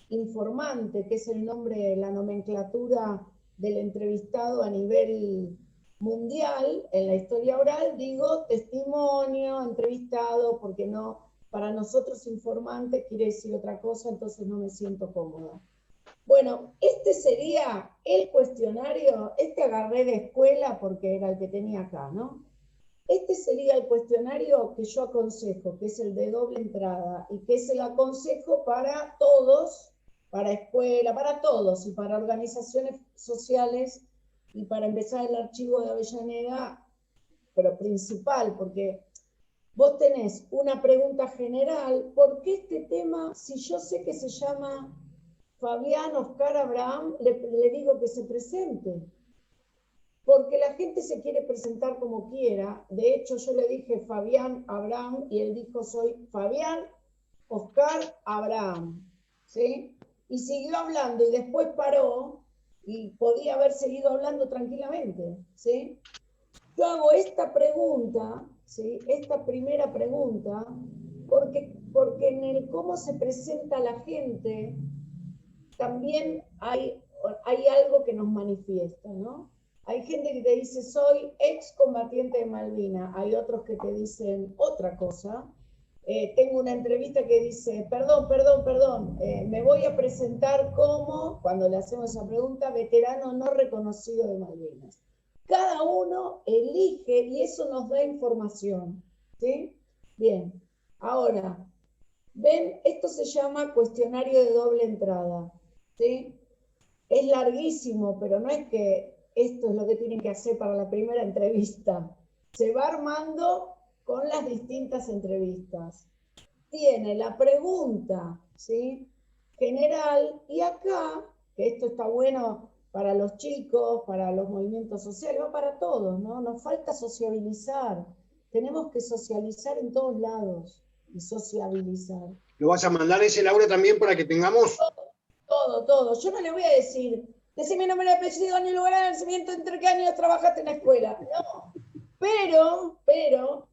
informante, que es el nombre, la nomenclatura del entrevistado a nivel mundial en la historia oral, digo testimonio, entrevistado, porque no para nosotros informante quiere decir otra cosa, entonces no me siento cómoda. Bueno, este sería el cuestionario, este agarré de escuela porque era el que tenía acá, ¿no? Este sería el cuestionario que yo aconsejo, que es el de doble entrada, y que es el aconsejo para todos, para escuela, para todos, y para organizaciones sociales, y para empezar el archivo de Avellaneda, pero principal, porque vos tenés una pregunta general, ¿por qué este tema, si yo sé que se llama Fabián Oscar Abraham, le digo que se presente? Porque la gente se quiere presentar como quiera. De hecho, yo le dije Fabián Abraham y él dijo soy Fabián Oscar Abraham, ¿sí? Y siguió hablando y después paró y podía haber seguido hablando tranquilamente, ¿sí? Yo hago esta pregunta, ¿sí? Esta primera pregunta, porque en el cómo se presenta la gente también hay algo que nos manifiesta, ¿no? Hay gente que te dice, soy excombatiente de Malvinas. Hay otros que te dicen otra cosa. Tengo una entrevista que dice, perdón, me voy a presentar como, cuando le hacemos esa pregunta, veterano no reconocido de Malvinas. Cada uno elige y eso nos da información, ¿sí? Bien, ahora, ven, esto se llama cuestionario de doble entrada, ¿sí? Es larguísimo, pero no es que esto es lo que tienen que hacer para la primera entrevista. Se va armando con las distintas entrevistas. Tiene la pregunta, ¿sí? General, y acá, que esto está bueno para los chicos, para los movimientos sociales, va para todos, ¿no? Nos falta sociabilizar. Tenemos que socializar en todos lados y sociabilizar. ¿Lo vas a mandar ese, Laura, también para que tengamos? Todo. Yo no le voy a decir, decime nombre y apellido, año y lugar de nacimiento, entre qué años trabajaste en la escuela. No. Pero,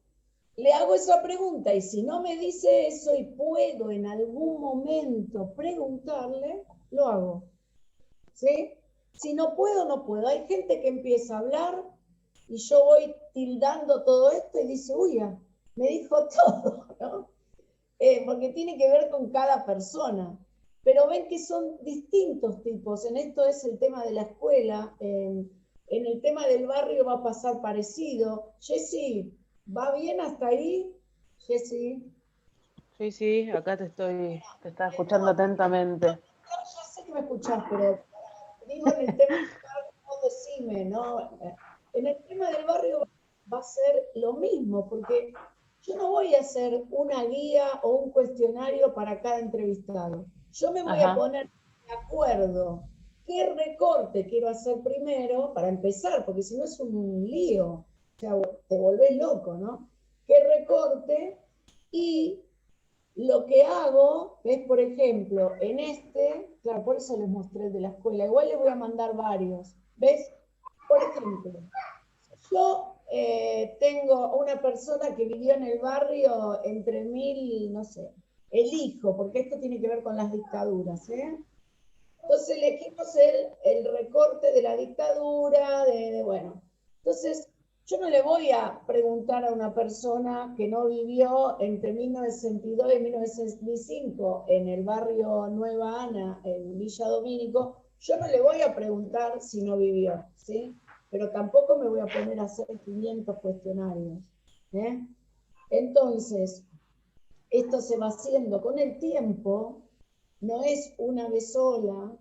le hago esa pregunta y si no me dice eso y puedo en algún momento preguntarle, lo hago. ¿Sí? Si no puedo, no puedo. Hay gente que empieza a hablar y yo voy tildando todo esto y dice, uy, ya, me dijo todo, ¿no? Porque tiene que ver con cada persona. Pero ven que son distintos tipos. En esto es el tema de la escuela. En el tema del barrio va a pasar parecido. Jessy, ¿va bien hasta ahí? Jessy. Sí, acá te estaba escuchando atentamente. No, ya sé que me escuchás, pero digo en el tema del barrio, no decime, ¿no? En el tema del barrio va a ser lo mismo, porque yo no voy a hacer una guía o un cuestionario para cada entrevistado. Yo me voy a poner de acuerdo qué recorte quiero hacer primero para empezar, porque si no es un lío, o sea, te volvés loco, ¿no? ¿Qué recorte? Y lo que hago es, por ejemplo, en claro, por eso les mostré el de la escuela, igual les voy a mandar varios, ¿ves? Por ejemplo, yo tengo una persona que vivió en el barrio entre no sé, elijo, porque esto tiene que ver con las dictaduras, ¿eh? Entonces elegimos el recorte de la dictadura, bueno. Entonces, yo no le voy a preguntar a una persona que no vivió entre 1962 y 1965 en el barrio Nueva Ana, en Villa Domínico, yo no le voy a preguntar si no vivió, ¿sí? Pero tampoco me voy a poner a hacer 500 cuestionarios, ¿eh? Entonces, esto se va haciendo con el tiempo, no es una vez sola,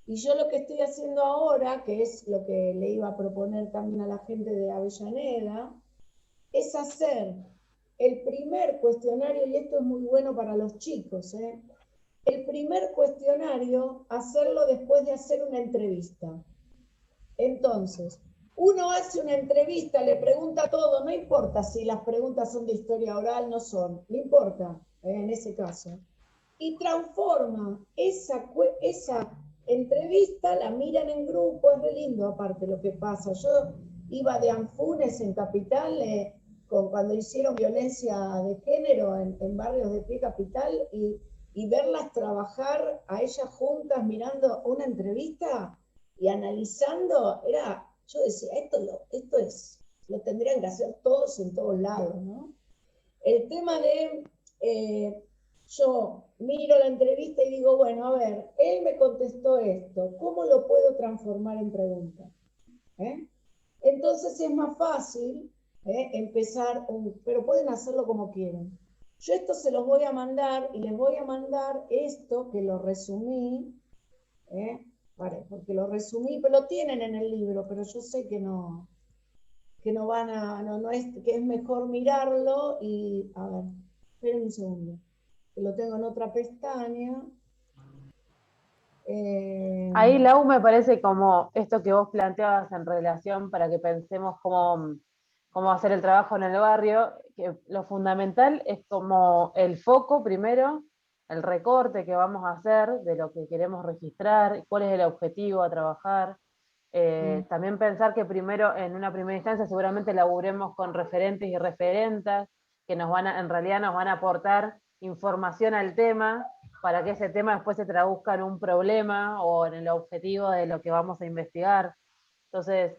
y yo lo que estoy haciendo ahora, que es lo que le iba a proponer también a la gente de Avellaneda, es hacer el primer cuestionario, y esto es muy bueno para los chicos, ¿eh? El primer cuestionario, hacerlo después de hacer una entrevista. Entonces, uno hace una entrevista, le pregunta todo, no importa si las preguntas son de historia oral, no son, no importa, en ese caso. Y transforma esa entrevista, la miran en grupo, es re lindo aparte lo que pasa. Yo iba de Anfunes en Capital, cuando hicieron violencia de género en barrios de pie Capital, y verlas trabajar a ellas juntas mirando una entrevista y analizando, yo decía, esto lo tendrían que hacer todos en todos lados, ¿no? El tema de yo miro la entrevista y digo, bueno, a ver, él me contestó esto, ¿cómo lo puedo transformar en pregunta? Entonces es más fácil empezar, pero pueden hacerlo como quieran. Yo esto se los voy a mandar y les voy a mandar esto que lo resumí, porque lo resumí, pero lo tienen en el libro, pero yo sé que no van a, no es, que es mejor mirarlo y, a ver, esperen un segundo, que lo tengo en otra pestaña. Ahí, Lau, me parece como esto que vos planteabas en relación para que pensemos cómo hacer el trabajo en el barrio, que lo fundamental es como el foco primero, el recorte que vamos a hacer de lo que queremos registrar, cuál es el objetivo a trabajar. También pensar que primero, en una primera instancia, seguramente laburemos con referentes y referentas que en realidad nos van a aportar información al tema, para que ese tema después se traduzca en un problema o en el objetivo de lo que vamos a investigar. Entonces,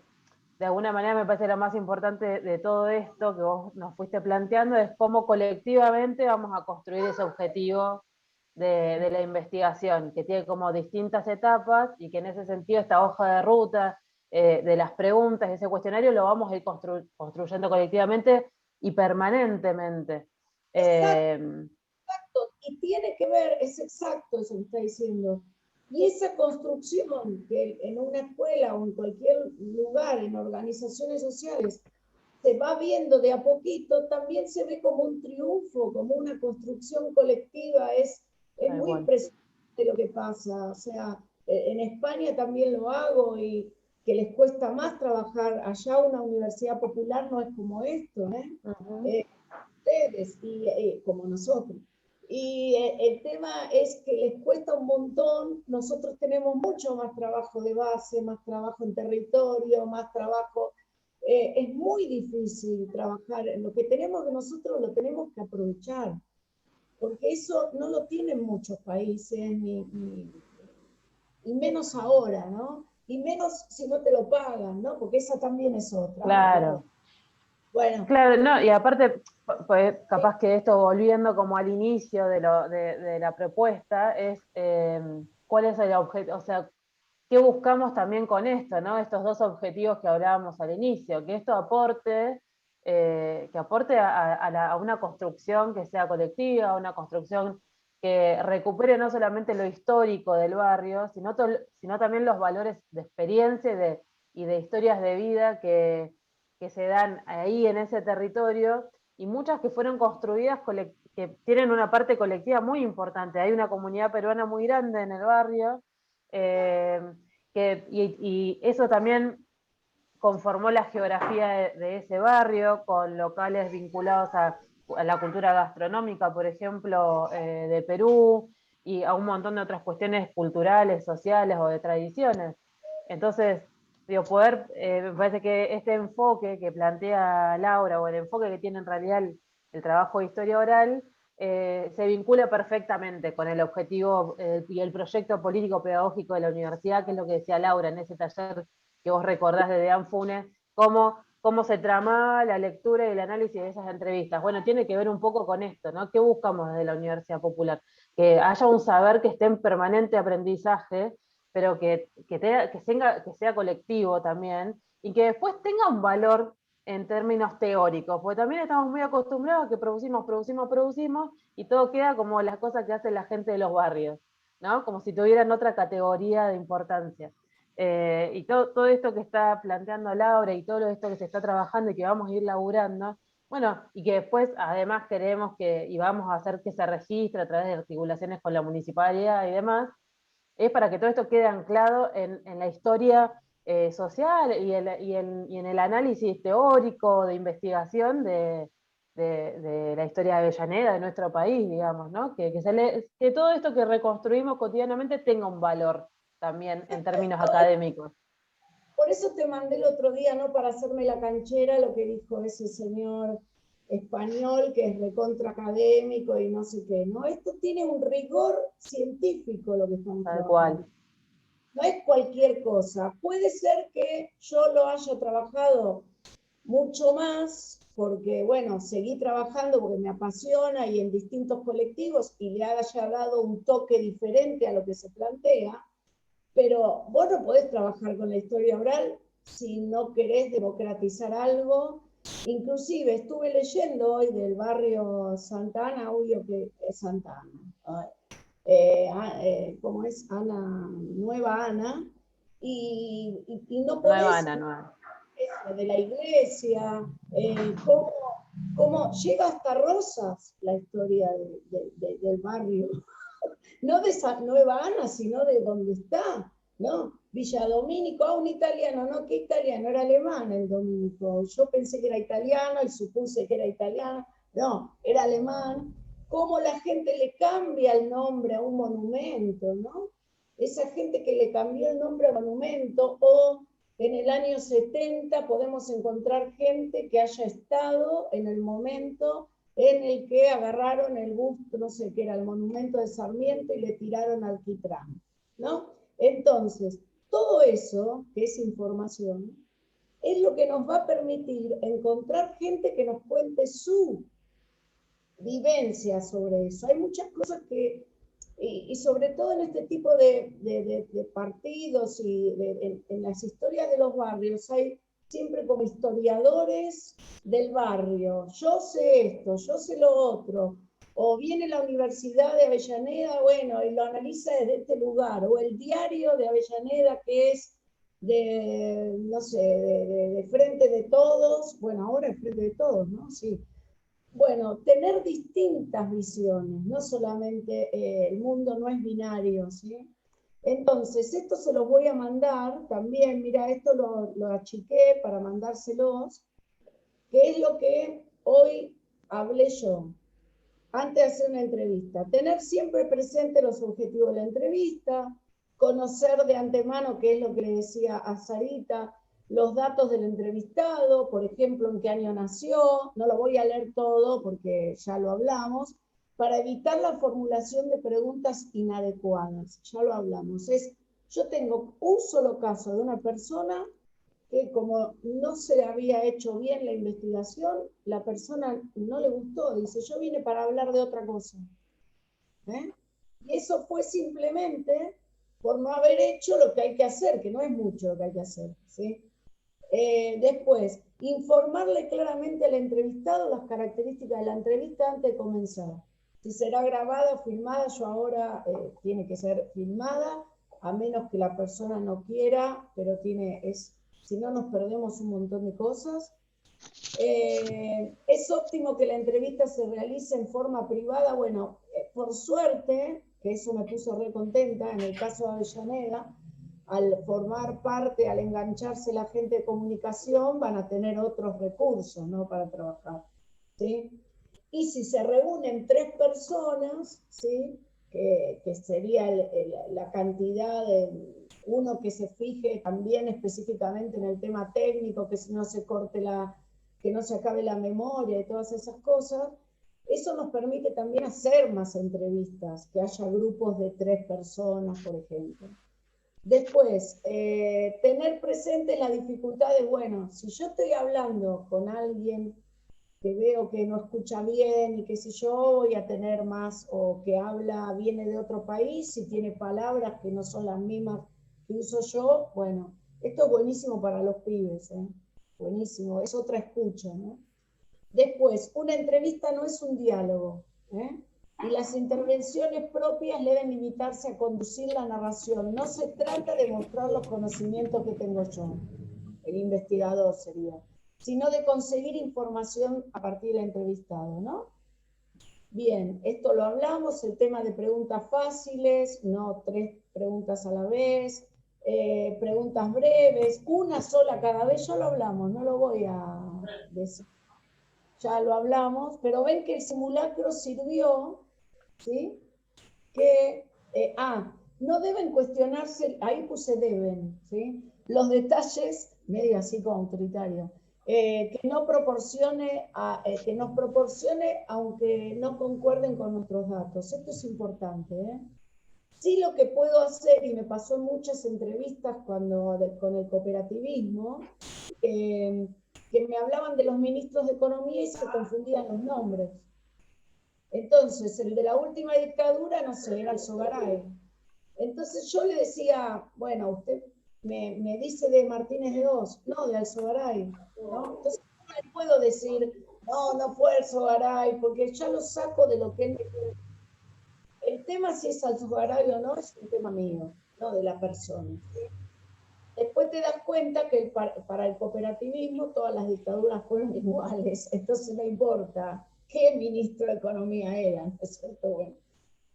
de alguna manera me parece lo más importante de todo esto que vos nos fuiste planteando es cómo colectivamente vamos a construir ese objetivo de la investigación, que tiene como distintas etapas y que en ese sentido esta hoja de ruta de las preguntas, ese cuestionario lo vamos a ir construyendo colectivamente y permanentemente. Exacto, y tiene que ver, es exacto eso que está diciendo. Y esa construcción que en una escuela o en cualquier lugar, en organizaciones sociales, se va viendo de a poquito, también se ve como un triunfo, como una construcción colectiva, es muy impresionante lo que pasa. O sea, en España también lo hago y que les cuesta más trabajar. Allá una universidad popular no es como esto, ustedes y como nosotros. Y el tema es que les cuesta un montón, nosotros tenemos mucho más trabajo de base, más trabajo en territorio, más trabajo, es muy difícil trabajar, lo que tenemos de nosotros lo tenemos que aprovechar, porque eso no lo tienen muchos países, y menos ahora, ¿no? Y menos si no te lo pagan, ¿no? Porque esa también es otra. Claro. Bueno. Claro, no, y aparte, pues, capaz que esto volviendo como al inicio de la propuesta, es cuál es el objeto, o sea, qué buscamos también con esto, ¿no? Estos dos objetivos que hablábamos al inicio, que esto aporte, a una construcción que sea colectiva, una construcción que recupere no solamente lo histórico del barrio, sino también los valores de experiencia y de historias de vida que se dan ahí en ese territorio, y muchas que fueron construidas que tienen una parte colectiva muy importante. Hay una comunidad peruana muy grande en el barrio, y eso también conformó la geografía de ese barrio, con locales vinculados a la cultura gastronómica, por ejemplo, de Perú, y a un montón de otras cuestiones culturales, sociales o de tradiciones. Entonces, digo, me parece que este enfoque que plantea Laura, o el enfoque que tiene en realidad el trabajo de historia oral, se vincula perfectamente con el objetivo y el proyecto político-pedagógico de la universidad, que es lo que decía Laura en ese taller que vos recordás de Dean Funes, cómo se tramaba la lectura y el análisis de esas entrevistas. Bueno, tiene que ver un poco con esto, ¿no? ¿Qué buscamos desde la Universidad Popular? Que haya un saber que esté en permanente aprendizaje, pero que sea colectivo también, y que después tenga un valor en términos teóricos, porque también estamos muy acostumbrados a que producimos, y todo queda como las cosas que hace la gente de los barrios, ¿no? Como si tuvieran otra categoría de importancia. Y todo esto que está planteando Laura y todo esto que se está trabajando y que vamos a ir laburando, bueno, y que después además queremos y vamos a hacer que se registre a través de articulaciones con la municipalidad y demás, es para que todo esto quede anclado en la historia social y en el análisis teórico de investigación de la historia de Avellaneda, de nuestro país, digamos, ¿no? Que todo esto que reconstruimos cotidianamente tenga un valor también en términos académicos. Por eso te mandé el otro día, ¿no? Para hacerme la canchera, lo que dijo ese señor español que es recontra académico y no sé qué, ¿no? Esto tiene un rigor científico lo que estamos trabajando. No es cualquier cosa. Puede ser que yo lo haya trabajado mucho más, porque bueno, seguí trabajando porque me apasiona y en distintos colectivos y le haya dado un toque diferente a lo que se plantea, pero vos no podés trabajar con la historia oral si no querés democratizar algo. Inclusive estuve leyendo hoy del barrio Santa Ana, obvio que es Santa Ana, ¿cómo es? Ana, Nueva Ana, y no podés... Nueva Ana, nueva. Eso, de la iglesia, cómo llega hasta Rosas la historia del barrio, no de esa Nueva Ana, sino de donde está, ¿no? Villa Domínico, un italiano, ¿no? ¿Qué italiano? Era alemán el Domínico, yo pensé que era italiano y supuse que era italiano, no, era alemán. Cómo la gente le cambia el nombre a un monumento, ¿no? Esa gente que le cambió el nombre a monumento, o en el año 70 podemos encontrar gente que haya estado en el momento en el que agarraron el busto, no sé qué era, el monumento de Sarmiento y le tiraron alquitrán, ¿no? Entonces, todo eso, que es información, es lo que nos va a permitir encontrar gente que nos cuente su vivencia sobre eso. Hay muchas cosas que, y sobre todo en este tipo de partidos y en las historias de los barrios, hay siempre como historiadores del barrio. Yo sé esto, yo sé lo otro. O viene la Universidad de Avellaneda, bueno, y lo analiza desde este lugar. O el diario de Avellaneda, que es de, no sé, de Frente de Todos. Bueno, ahora es Frente de Todos, ¿no? Sí. Bueno, tener distintas visiones, no solamente el mundo no es binario, ¿sí? Entonces, esto se los voy a mandar también, mira, esto lo achiqué para mandárselos, que es lo que hoy hablé yo, antes de hacer una entrevista. Tener siempre presente los objetivos de la entrevista, conocer de antemano, qué es lo que le decía a Sarita, los datos del entrevistado, por ejemplo, en qué año nació, no lo voy a leer todo porque ya lo hablamos, para evitar la formulación de preguntas inadecuadas, ya lo hablamos. Yo tengo un solo caso de una persona que como no se había hecho bien la investigación, la persona no le gustó, dice, yo vine para hablar de otra cosa. Y eso fue simplemente por no haber hecho lo que hay que hacer, que no es mucho lo que hay que hacer, ¿sí? Después, informarle claramente al entrevistado las características de la entrevista antes de comenzar. Si será grabada o filmada, yo ahora tiene que ser filmada, a menos que la persona no quiera, pero si no nos perdemos un montón de cosas. Es óptimo que la entrevista se realice en forma privada. Bueno, por suerte, que eso me puso re contenta, en el caso de Avellaneda, al formar parte, al engancharse la gente de comunicación, van a tener otros recursos, ¿no?, para trabajar, ¿sí? Y si se reúnen 3 personas, ¿sí?, que sería la cantidad de uno que se fije también específicamente en el tema técnico, que no se corte que no se acabe la memoria y todas esas cosas, eso nos permite también hacer más entrevistas, que haya grupos de 3 personas, por ejemplo. Después, tener presente la dificultad de, bueno, si yo estoy hablando con alguien que veo que no escucha bien y que si yo voy a tener más, o que viene de otro país y tiene palabras que no son las mismas que uso yo, bueno, esto es buenísimo para los pibes, buenísimo, es otra escucha, ¿no? Después, una entrevista no es un diálogo, y las intervenciones propias deben limitarse a conducir la narración. No se trata de mostrar los conocimientos que tengo yo, el investigador sería, sino de conseguir información a partir del entrevistado, ¿no? Bien, esto lo hablamos, el tema de preguntas fáciles, no 3 preguntas a la vez, preguntas breves, una sola cada vez, ya lo hablamos, no lo voy a decir. Ya lo hablamos, pero ven que el simulacro sirvió, ¿sí? Que, no deben cuestionarse, ahí puse deben, ¿sí?, los detalles, medio así como autoritario, que nos proporcione aunque no concuerden con nuestros datos. Esto es importante, Sí, lo que puedo hacer, y me pasó en muchas entrevistas con el cooperativismo, que me hablaban de los ministros de Economía y se confundían los nombres. Entonces, el de la última dictadura, no sé, era Alzogaray. Entonces yo le decía, bueno, usted me dice de Martínez de Oz, no, de Alzogaray, ¿no? Entonces no le puedo decir, no, no fue Alzogaray, porque ya lo saco de lo que él me quiere. El tema si es Alzogaray o no es un tema mío, no de la persona. ¿Sí? Después te das cuenta que para el cooperativismo todas las dictaduras fueron iguales, entonces no importa qué ministro de Economía eran, ¿no es cierto? Bueno,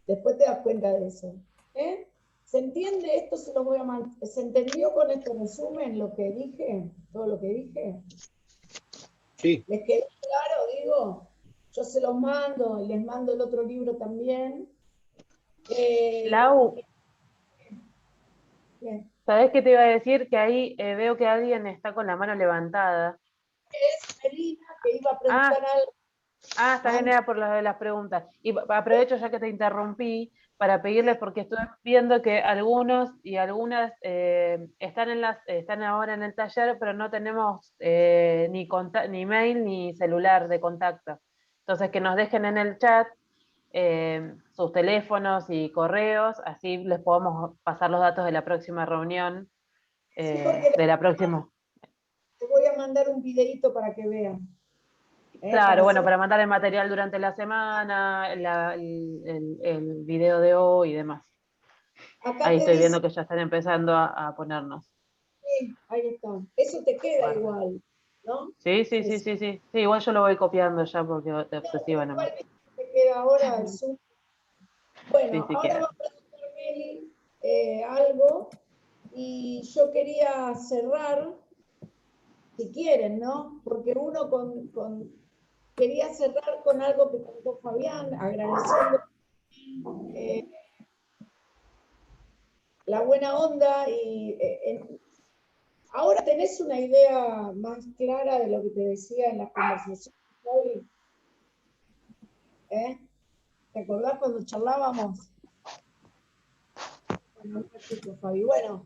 después te das cuenta de eso. ¿Eh? ¿Se entiende esto? ¿Se entendió con este resumen lo que dije? ¿Todo lo que dije? Sí. ¿Les quedó claro? Digo, yo se los mando, y les mando el otro libro también. Lau, Bien. ¿sabés qué te iba a decir? Que ahí veo que alguien está con la mano levantada. Es Melina, que iba a preguntar algo. Está bien, era por lo de las preguntas. Y aprovecho ya que te interrumpí para pedirles, porque estuve viendo que algunos y algunas están ahora en el taller, pero no tenemos ni mail ni celular de contacto. Entonces, que nos dejen en el chat sus teléfonos y correos, así les podemos pasar los datos de la próxima reunión, de la próxima. Te voy a mandar un videito para que vean. Claro, bueno, para mandar el material durante la semana, el video de hoy y demás. Acá ahí te estoy dice, viendo que ya están empezando a ponernos. sí, ahí está. Eso te queda igual, ¿no? Sí, igual yo lo voy copiando ya porque de obsesiva nomás. Te queda ahora el Zoom. Bueno, Sí, ahora queda. va a preguntar Meli algo y yo quería cerrar, si quieren, ¿no? Porque uno quería cerrar con algo que contó Fabián, agradeciendo la buena onda y ahora tenés una idea más clara de lo que te decía en las conversaciones hoy. ¿Te acordás cuando charlábamos? Bueno, un ratito, Fabi. Bueno,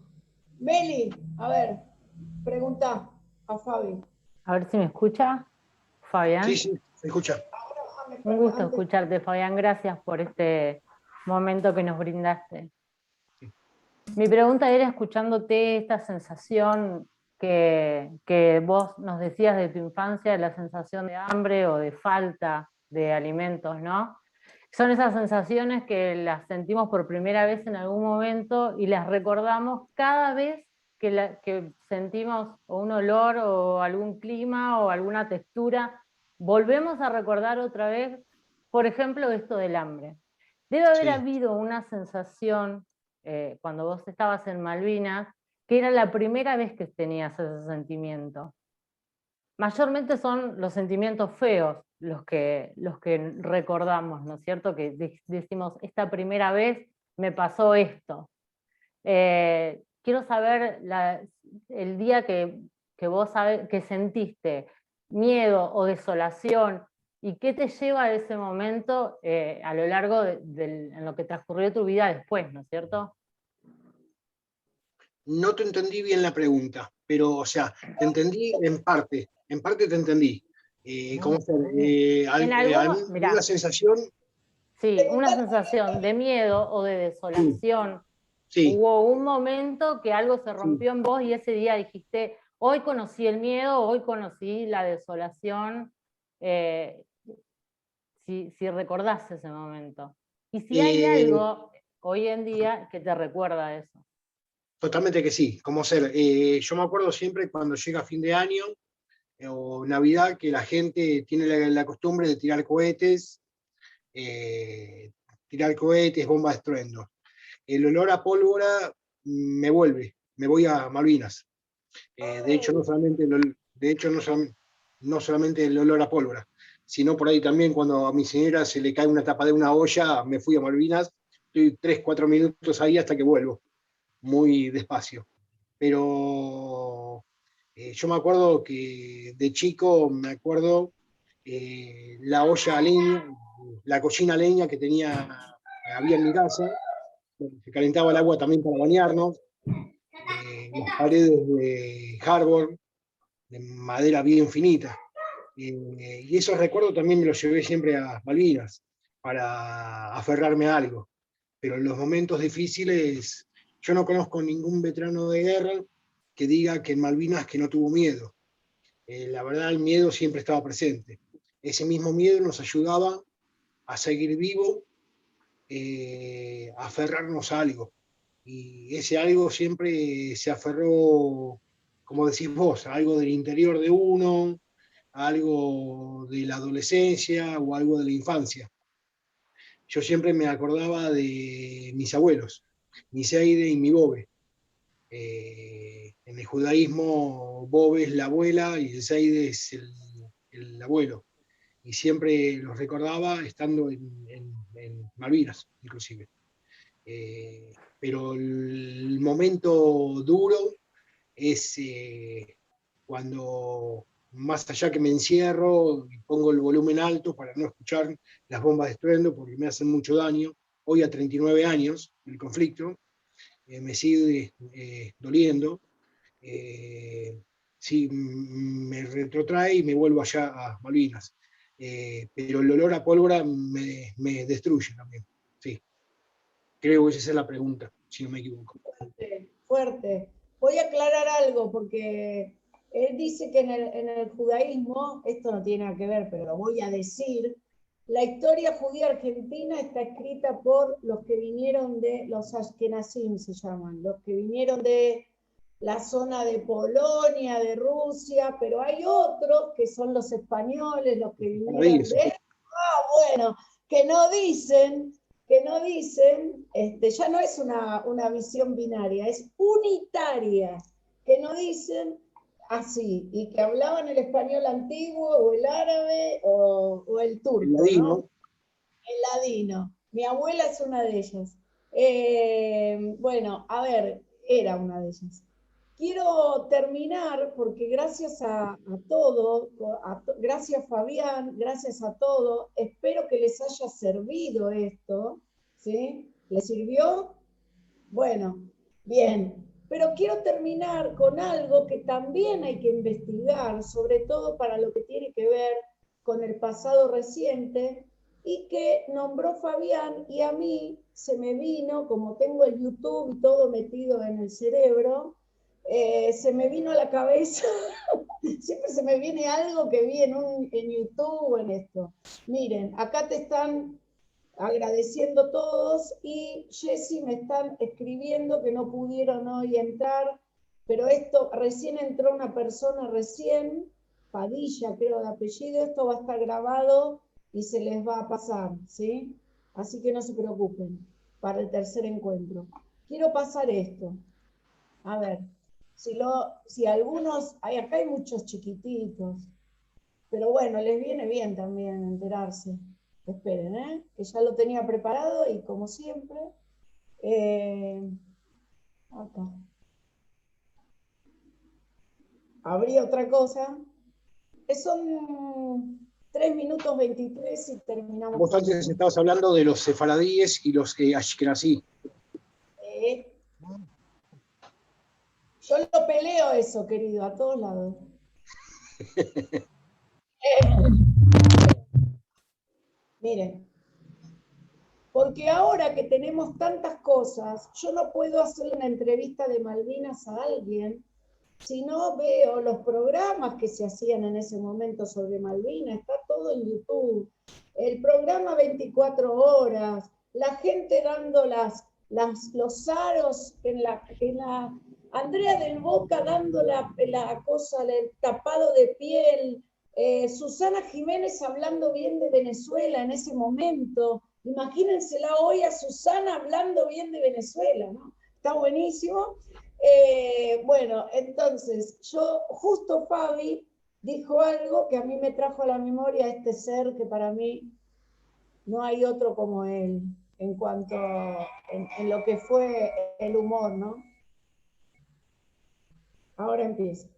Meli, a ver, pregunta a Fabi. A ver si me escucha, Fabián. Sí, se escucha. Un gusto escucharte, Fabián. Gracias por este momento que nos brindaste. Mi pregunta era, escuchándote, esta sensación que vos nos decías de tu infancia, la sensación de hambre o de falta de alimentos, ¿no? Son esas sensaciones que las sentimos por primera vez en algún momento y las recordamos cada vez que sentimos un olor o algún clima o alguna textura. Volvemos a recordar otra vez, por ejemplo, esto del hambre. Debe haber habido una sensación cuando vos estabas en Malvinas, que era la primera vez que tenías ese sentimiento. Mayormente son los sentimientos feos los que recordamos, ¿no es cierto? Que decimos, esta primera vez me pasó esto. Quiero saber el día que vos que sentiste miedo o desolación, y qué te lleva a ese momento a lo largo en lo que transcurrió tu vida después, ¿no es cierto? No te entendí bien la pregunta, pero, o sea, te entendí en parte te entendí. ¿Cómo ser? ¿Alguna sensación? Sí, una sensación de miedo o de desolación. Sí. Hubo un momento que algo se rompió en vos y ese día dijiste, hoy conocí el miedo, hoy conocí la desolación, si recordás ese momento. Y si hay algo hoy en día que te recuerda eso. Totalmente que sí, como ser. Yo me acuerdo siempre cuando llega fin de año o Navidad que la gente tiene la costumbre de tirar cohetes, bombas de estruendo. El olor a pólvora me voy a Malvinas. De hecho, no solamente el olor a pólvora, sino por ahí también cuando a mi señora se le cae una tapa de una olla, me fui a Malvinas, estoy 3-4 minutos ahí hasta que vuelvo, muy despacio. Pero yo me acuerdo que de chico, la olla a leña, la cocina a leña que había en mi casa, se calentaba el agua también para bañarnos, las paredes de Harbor, madera bien finita. Y esos recuerdos también me los llevé siempre a Malvinas, para aferrarme a algo. Pero en los momentos difíciles, yo no conozco ningún veterano de guerra que diga que en Malvinas que no tuvo miedo. La verdad, el miedo siempre estaba presente. Ese mismo miedo nos ayudaba a seguir vivo, a aferrarnos a algo. Y ese algo siempre se aferró, como decís vos, a algo del interior de uno, a algo de la adolescencia o algo de la infancia. Yo siempre me acordaba de mis abuelos, mi Seide y mi Bobe. En el judaísmo, Bobe es la abuela y el Seide es el abuelo. Y siempre los recordaba estando en Malvinas, inclusive. Pero el momento duro es cuando, más allá que me encierro y pongo el volumen alto para no escuchar las bombas de estruendo porque me hacen mucho daño, hoy a 39 años el conflicto, me sigue doliendo, sí, me retrotrae y me vuelvo allá a Malvinas. Pero el olor a pólvora me destruye también, sí. Creo que esa es la pregunta, si no me equivoco. Fuerte, fuerte. Voy a aclarar algo, porque él dice que en el judaísmo, esto no tiene nada que ver, pero lo voy a decir, la historia judía argentina está escrita por los que vinieron de los Ashkenazim, se llaman, los que vinieron de la zona de Polonia, de Rusia, pero hay otros que son los españoles, los que vinieron de... bueno, que no dicen, ya no es una visión binaria, es unitaria, que no dicen así, y que hablaban el español antiguo, o el árabe, o el turco, el ladino, ¿no? El ladino. Mi abuela es una de ellas. Bueno, a ver, era una de ellas. Quiero terminar porque gracias a todo, gracias Fabián, gracias a todo, espero que les haya servido esto, ¿sí? ¿Les sirvió? Bueno, bien. Pero quiero terminar con algo que también hay que investigar, sobre todo para lo que tiene que ver con el pasado reciente, y que nombró Fabián, y a mí se me vino, como tengo el YouTube y todo metido en el cerebro, se me vino a la cabeza, siempre se me viene algo que vi en YouTube o en esto. Miren, acá te están agradeciendo todos, y Jessy me están escribiendo que no pudieron hoy entrar, pero esto, recién entró una persona, Padilla creo de apellido, esto va a estar grabado y se les va a pasar, ¿sí? Así que no se preocupen para el tercer encuentro. Quiero pasar esto. A ver, si algunos, acá hay muchos chiquititos, pero bueno, les viene bien también enterarse. Esperen, que ya lo tenía preparado y como siempre, acá. Abrí otra cosa. Son 3 minutos 23 y terminamos. Vos antes estabas hablando de los sefaradíes y los ashkenazí. Yo lo peleo eso, querido, a todos lados. Miren, porque ahora que tenemos tantas cosas, yo no puedo hacer una entrevista de Malvinas a alguien si no veo los programas que se hacían en ese momento sobre Malvinas. Está todo en YouTube. El programa 24 horas, la gente dando los aros en la Andrea del Boca dando la cosa, el tapado de piel, Susana Jiménez hablando bien de Venezuela en ese momento. Imagínensela hoy a Susana hablando bien de Venezuela, ¿no? Está buenísimo. Bueno, entonces, justo Fabi dijo algo que a mí me trajo a la memoria este ser que para mí no hay otro como él, en cuanto en lo que fue el humor, ¿no? Ahora empieza.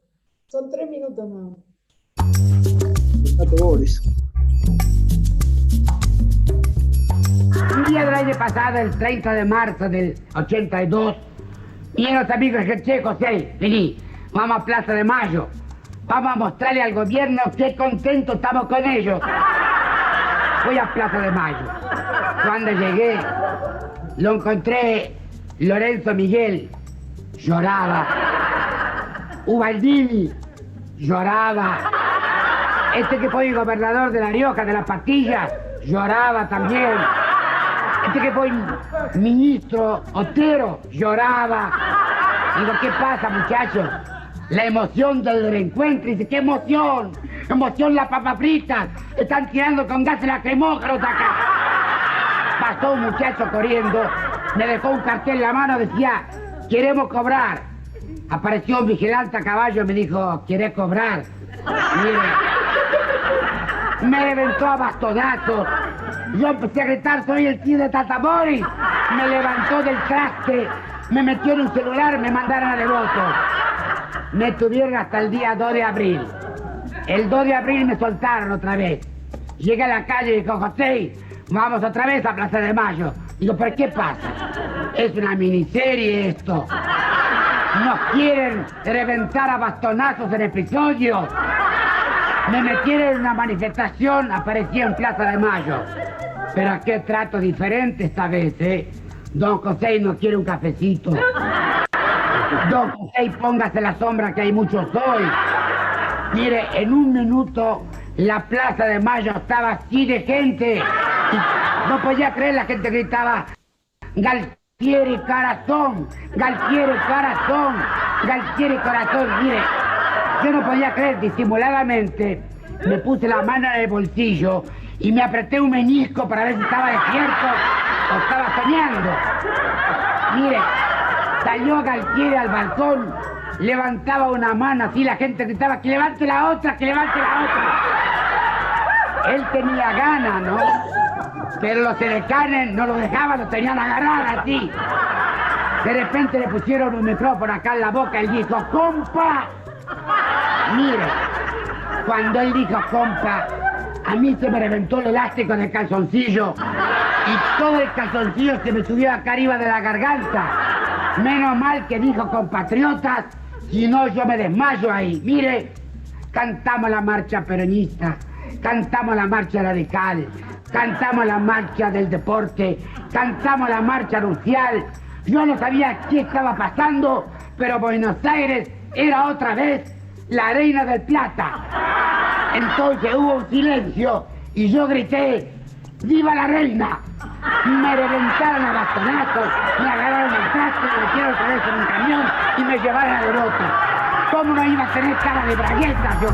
Son 3 minutos más. Un día del año pasado, el 30 de marzo del 82, vinieron los amigos del Che José, vení, vamos a Plaza de Mayo, Vamos a mostrarle al gobierno qué contento estamos con ellos. Voy a Plaza de Mayo. Cuando llegué, lo encontré Lorenzo Miguel. Lloraba. Ubaldini. Lloraba. Este que fue el gobernador de La Rioja, de las pastillas, lloraba también. Este que fue ministro Otero, lloraba. Digo, ¿qué pasa, muchachos? La emoción del reencuentro. Dice, ¿qué emoción? Emoción las papas fritas. Están tirando con gases lacrimógenos acá. Pasó un muchacho corriendo, me dejó un cartel en la mano, decía, queremos cobrar. Apareció un vigilante a caballo y me dijo, ¿querés cobrar? Mire, me reventó a bastonazos. Yo empecé a gritar, soy el tío de Tatamori. Me levantó del traste, me metió en un celular, me mandaron a Devoto. Me tuvieron hasta el día 2 de abril. El 2 de abril me soltaron otra vez. Llegué a la calle y dijo, José, vamos otra vez a Plaza de Mayo. Digo, ¿pero qué pasa? Es una miniserie esto. Nos quieren reventar a bastonazos en episodios. Me metieron en una manifestación, aparecí en Plaza de Mayo. Pero qué trato diferente esta vez, ¿eh? Don José no quiere un cafecito. Don José, póngase la sombra que hay muchos hoy. Mire, en un minuto la Plaza de Mayo estaba así de gente. Y no podía creer, la gente gritaba, Galtieri Corazón, Galtieri Corazón, Galtieri Corazón. Mire, yo no podía creer, disimuladamente me puse la mano en el bolsillo y me apreté un menisco para ver si estaba despierto o estaba soñando. Mire, salió Galtieri al balcón, levantaba una mano así, la gente gritaba, que levante la otra, que levante la otra. Él tenía ganas, ¿no? Pero los edecanes no lo dejaban, lo tenían agarrado así. De repente le pusieron un micrófono acá en la boca y dijo, ¡compa! Mire, cuando él dijo compa, a mí se me reventó el elástico del calzoncillo y todo el calzoncillo se me subió acá arriba de la garganta. Menos mal que dijo compatriotas, si no yo me desmayo ahí. Mire, cantamos la marcha peronista, cantamos la marcha radical, cantamos la marcha del deporte, cantamos la marcha nupcial. Yo no sabía qué estaba pasando, pero Buenos Aires era otra vez la reina del Plata. Entonces hubo un silencio y yo grité, ¡viva la reina! Me reventaron a bastonazos, me agarraron el traste, me metieron otra vez en un camión y me llevaron a Devoto. ¿Cómo no iba a tener cara de bragueta yo?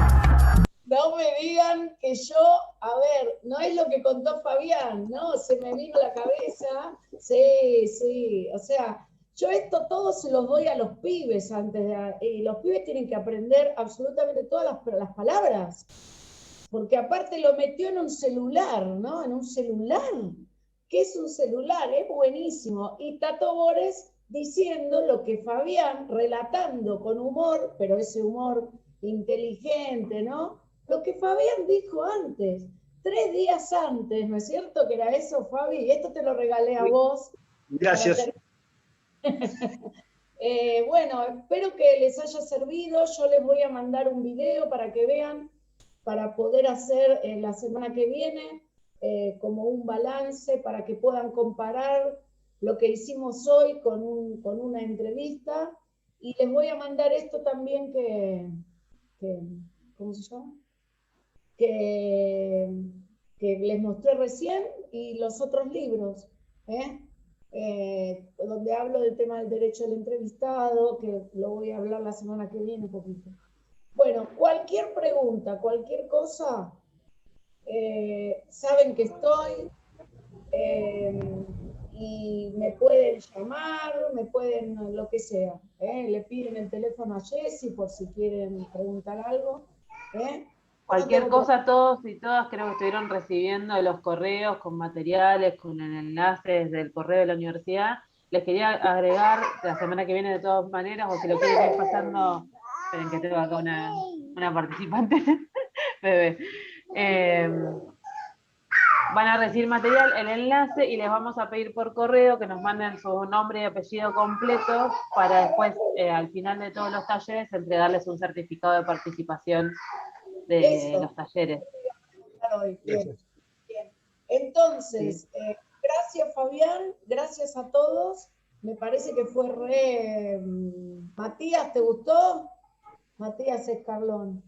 No me digan que yo, a ver, no es lo que contó Fabián, ¿no? Se me vino a la cabeza. Sí, o sea, yo esto todo se los doy a los pibes antes de... Y los pibes tienen que aprender absolutamente todas las palabras. Porque aparte lo metió en un celular, ¿no? En un celular. ¿Qué es un celular? Es buenísimo. Y Tato Bores diciendo lo que Fabián, relatando con humor, pero ese humor inteligente, ¿no? Lo que Fabián dijo antes, 3 días antes, ¿no es cierto que era eso, Fabi? Y esto te lo regalé a vos. Gracias. Bueno, espero que les haya servido. Yo les voy a mandar un video para que vean, para poder hacer la semana que viene como un balance, para que puedan comparar lo que hicimos hoy con una entrevista. Y les voy a mandar esto también que ¿cómo se llama? Que les mostré recién, y los otros libros, donde hablo del tema del derecho del entrevistado, que lo voy a hablar la semana que viene un poquito. Bueno, cualquier pregunta, cualquier cosa, saben que estoy, y me pueden llamar, me pueden lo que sea. Le piden el teléfono a Jessy por si quieren preguntar algo. Cualquier cosa, todos y todas creo que estuvieron recibiendo los correos con materiales, con el enlace desde el correo de la universidad. Les quería agregar la semana que viene de todas maneras, o si lo quieren ir pasando. Esperen que tengo acá una participante. Bebé. van a recibir material, el enlace, y les vamos a pedir por correo que nos manden su nombre y apellido completo para después, al final de todos los talleres, entregarles un certificado de participación de los talleres. Bien, bien. Entonces, gracias Fabián, gracias a todos. Me parece que fue re... Matías, ¿te gustó? Matías Escarlón.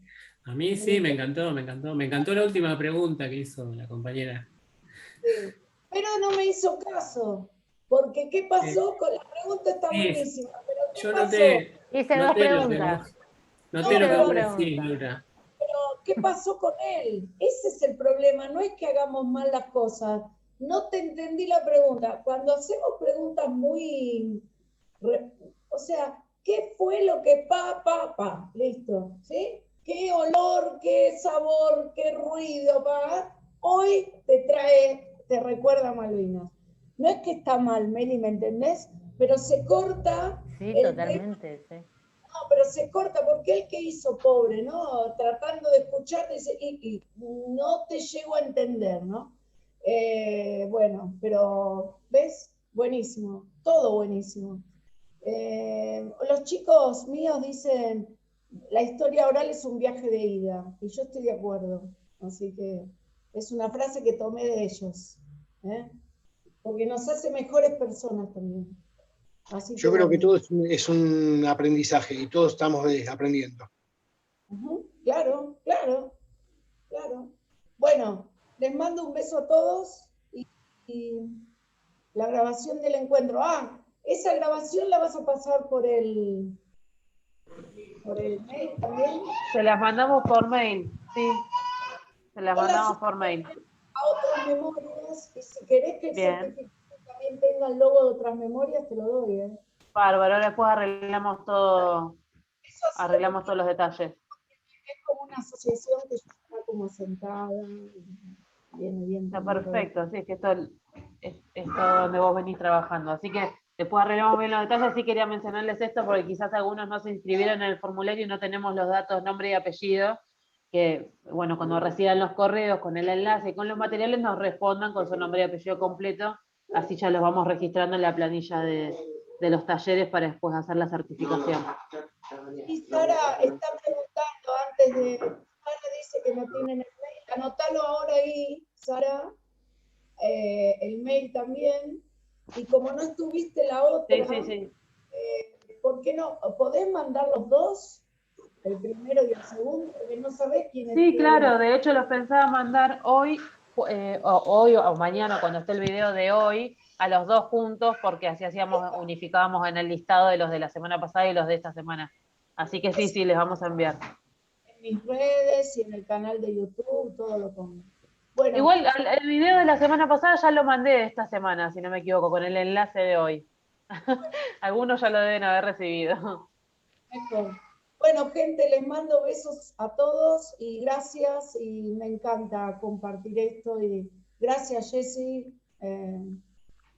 A mí sí, me encantó, me encantó. Me encantó la última pregunta que hizo la compañera. Sí. Pero no me hizo caso, porque ¿qué pasó con la pregunta? Está buenísima, pero ¿qué Yo pasó? Hice dos preguntas. Noté lo que vos decís, Laura. Pero ¿qué pasó con él? Ese es el problema, no es que hagamos mal las cosas. No te entendí la pregunta. Cuando hacemos preguntas muy... O sea, ¿qué fue lo que listo, ¿sí? ¿Qué olor, qué sabor, qué ruido, hoy te recuerda a Malvinas? No es que está mal, Meli, ¿me entendés? Pero se corta... Sí, totalmente, sí. No, pero se corta porque él que hizo, pobre, ¿no? Tratando de escuchar, dice, y no te llego a entender, ¿no? Bueno, pero, ¿ves? Buenísimo, todo buenísimo. Los chicos míos dicen, la historia oral es un viaje de ida, y yo estoy de acuerdo, así que es una frase que tomé de ellos, porque nos hace mejores personas también. Así Yo creo que todo es un aprendizaje y todos estamos aprendiendo. Claro, claro, claro. Bueno, les mando un beso a todos y la grabación del encuentro. Esa grabación la vas a pasar por el mail también. Se las mandamos por mail, sí. Se las mandamos por mail. A otras memorias, y si querés que el Bien. certificado también tenga el logo de otras memorias, te lo doy, Bárbaro, después arreglamos todo, arreglamos todos los detalles. Es como una asociación que ya está como sentada. Viene bien. Está perfecto, sí, es que esto es todo donde vos venís trabajando. Así que después arreglamos bien los detalles. Sí quería mencionarles esto porque quizás algunos no se inscribieron en el formulario y no tenemos los datos, nombre y apellido, que, bueno, cuando reciban los correos con el enlace y con los materiales nos respondan con su nombre y apellido completo, así ya los vamos registrando en la planilla de los talleres para después hacer la certificación. Y Sara está preguntando antes de... Sara dice que no tienen el mail. Anotalo ahora ahí, Sara, el mail también. Y como no estuviste la otra, Sí. ¿Por qué no? ¿Podés mandar los dos? El primero y el segundo, porque no sabés quién es. Sí, claro, de hecho los pensaba mandar hoy, hoy o mañana cuando esté el video de hoy, a los dos juntos, porque así unificábamos en el listado de los de la semana pasada y los de esta semana. Así que sí, les vamos a enviar. En mis redes y en el canal de YouTube, todo lo pongo. Bueno, igual el video de la semana pasada ya lo mandé esta semana, si no me equivoco, con el enlace de hoy. Algunos ya lo deben haber recibido. Mejor. Bueno, gente, les mando besos a todos y gracias, y me encanta compartir esto. Y gracias, Jessy.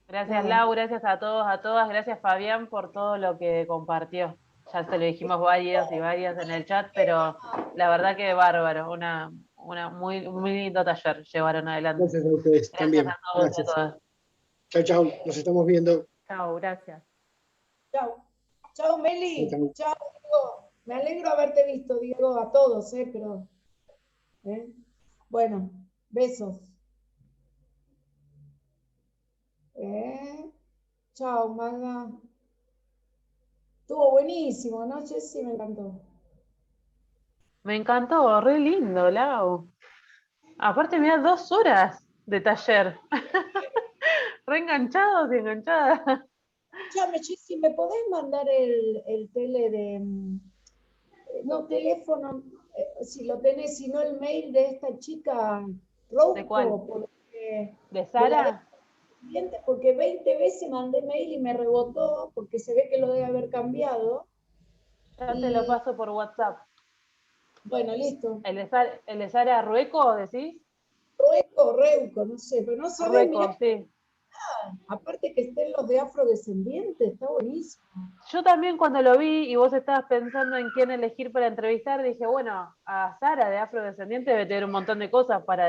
Gracias, Lau, gracias a todos, a todas. Gracias, Fabián, por todo lo que compartió. Ya se lo dijimos varias y varias en el chat, pero la verdad que bárbaro. Una muy lindo taller llevaron adelante. Gracias a ustedes también. A todos Gracias. y a todas. Chao, chao. Nos estamos viendo. Chao, gracias. Chao. Chao, Meli. Chao. Chao, Diego. Me alegro haberte visto, Diego, a todos, pero... Bueno, besos. Chao, Magda. Estuvo buenísimo, ¿no, Jessy? Me encantó. Me encantó, re lindo, Lau. Aparte me da 2 horas de taller. Re enganchados y enganchadas. Escúchame, Jessy, ¿me podés mandar el tele de... No, teléfono, si lo tenés, sino el mail de esta chica, Rouco? ¿De cuál? Porque, ¿De Sara? Porque 20 veces mandé mail y me rebotó, porque se ve que lo debe haber cambiado. Ya te lo paso por WhatsApp. Bueno, listo. ¿El de Sara Rueco, decís? Reuco, no sé, pero no sabés, Rueco, sí. Aparte que estén los de afrodescendientes, está buenísimo. Yo también cuando lo vi y vos estabas pensando en quién elegir para entrevistar, dije, bueno, a Sara de afrodescendiente debe tener un montón de cosas para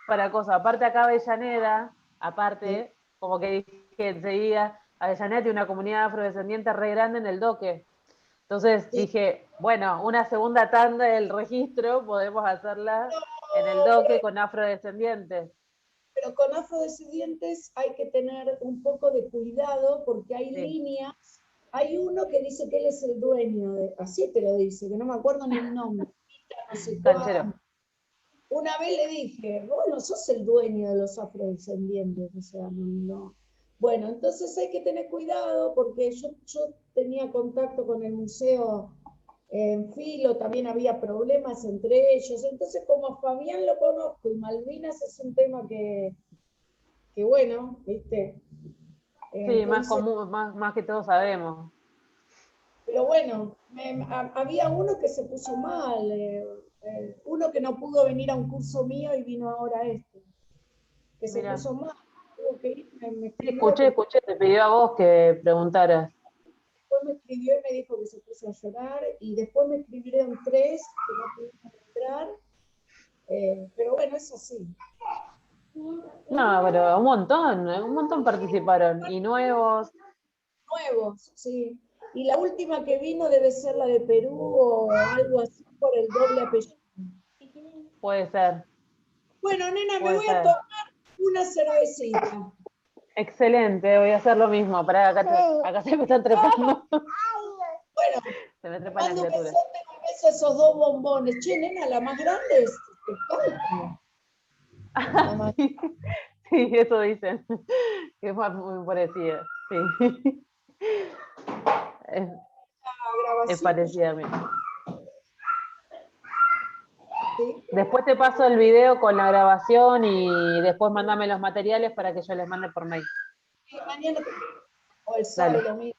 para cosas. Aparte acá Avellaneda, aparte, como que dije enseguida, Avellaneda tiene una comunidad afrodescendiente re grande en el Doque. Entonces dije, bueno, una segunda tanda del registro podemos hacerla en el Doque con afrodescendientes. Pero con afrodescendientes hay que tener un poco de cuidado porque hay líneas. Hay uno que dice que él es el dueño, así te lo dice, que no me acuerdo ni el nombre. No sé Canchero. Una vez le dije, vos no sos el dueño de los afrodescendientes, o sea, no. Bueno, entonces hay que tener cuidado porque yo tenía contacto con el museo en Filo, también había problemas entre ellos, entonces como a Fabián lo conozco y Malvinas es un tema que bueno, ¿viste? Sí, más común, más que todos sabemos. Pero bueno, había uno que se puso mal, uno que no pudo venir a un curso mío y vino ahora este, que se puso mal, tuvo que ir, me escribió. Escuché, te pidió a vos que preguntaras. Después me escribió y me dijo que se puso a llorar, y después me escribieron 3 que no pudieron entrar, pero bueno, es así. No, pero un montón participaron, y nuevos. Nuevos, sí. Y la última que vino debe ser la de Perú o algo así por el doble apellido. Puede ser. Bueno, nena, me voy a tomar una cervecita. Excelente, voy a hacer lo mismo. Pará, acá se me están trepando. Bueno, se me trepan las mando un criaturas. besote, un beso a esos 2 bombones. Che, nena, la más grande es Sí, eso dicen. Que es muy parecida. Sí. Es parecida a mí. ¿Sí? Después te paso el video con la grabación y después mandame los materiales para que yo les mande por mail. Sí, mañana o el sábado domingo.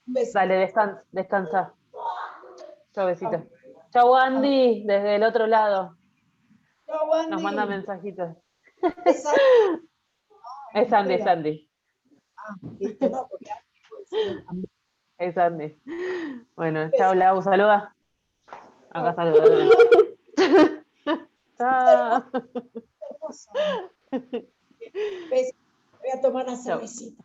Un beso. Dale, descansa. Chau, besito. Chau, Andy, desde el otro lado. Chau, Andy. Nos manda mensajitos. Es Andy. Es Andy, es Andy. Ah, listo, no, porque Andy puede ser Andy. Es Andy. Bueno, chau, Lau, saluda. Acá saluda. Chao. Voy a tomar una cervecita.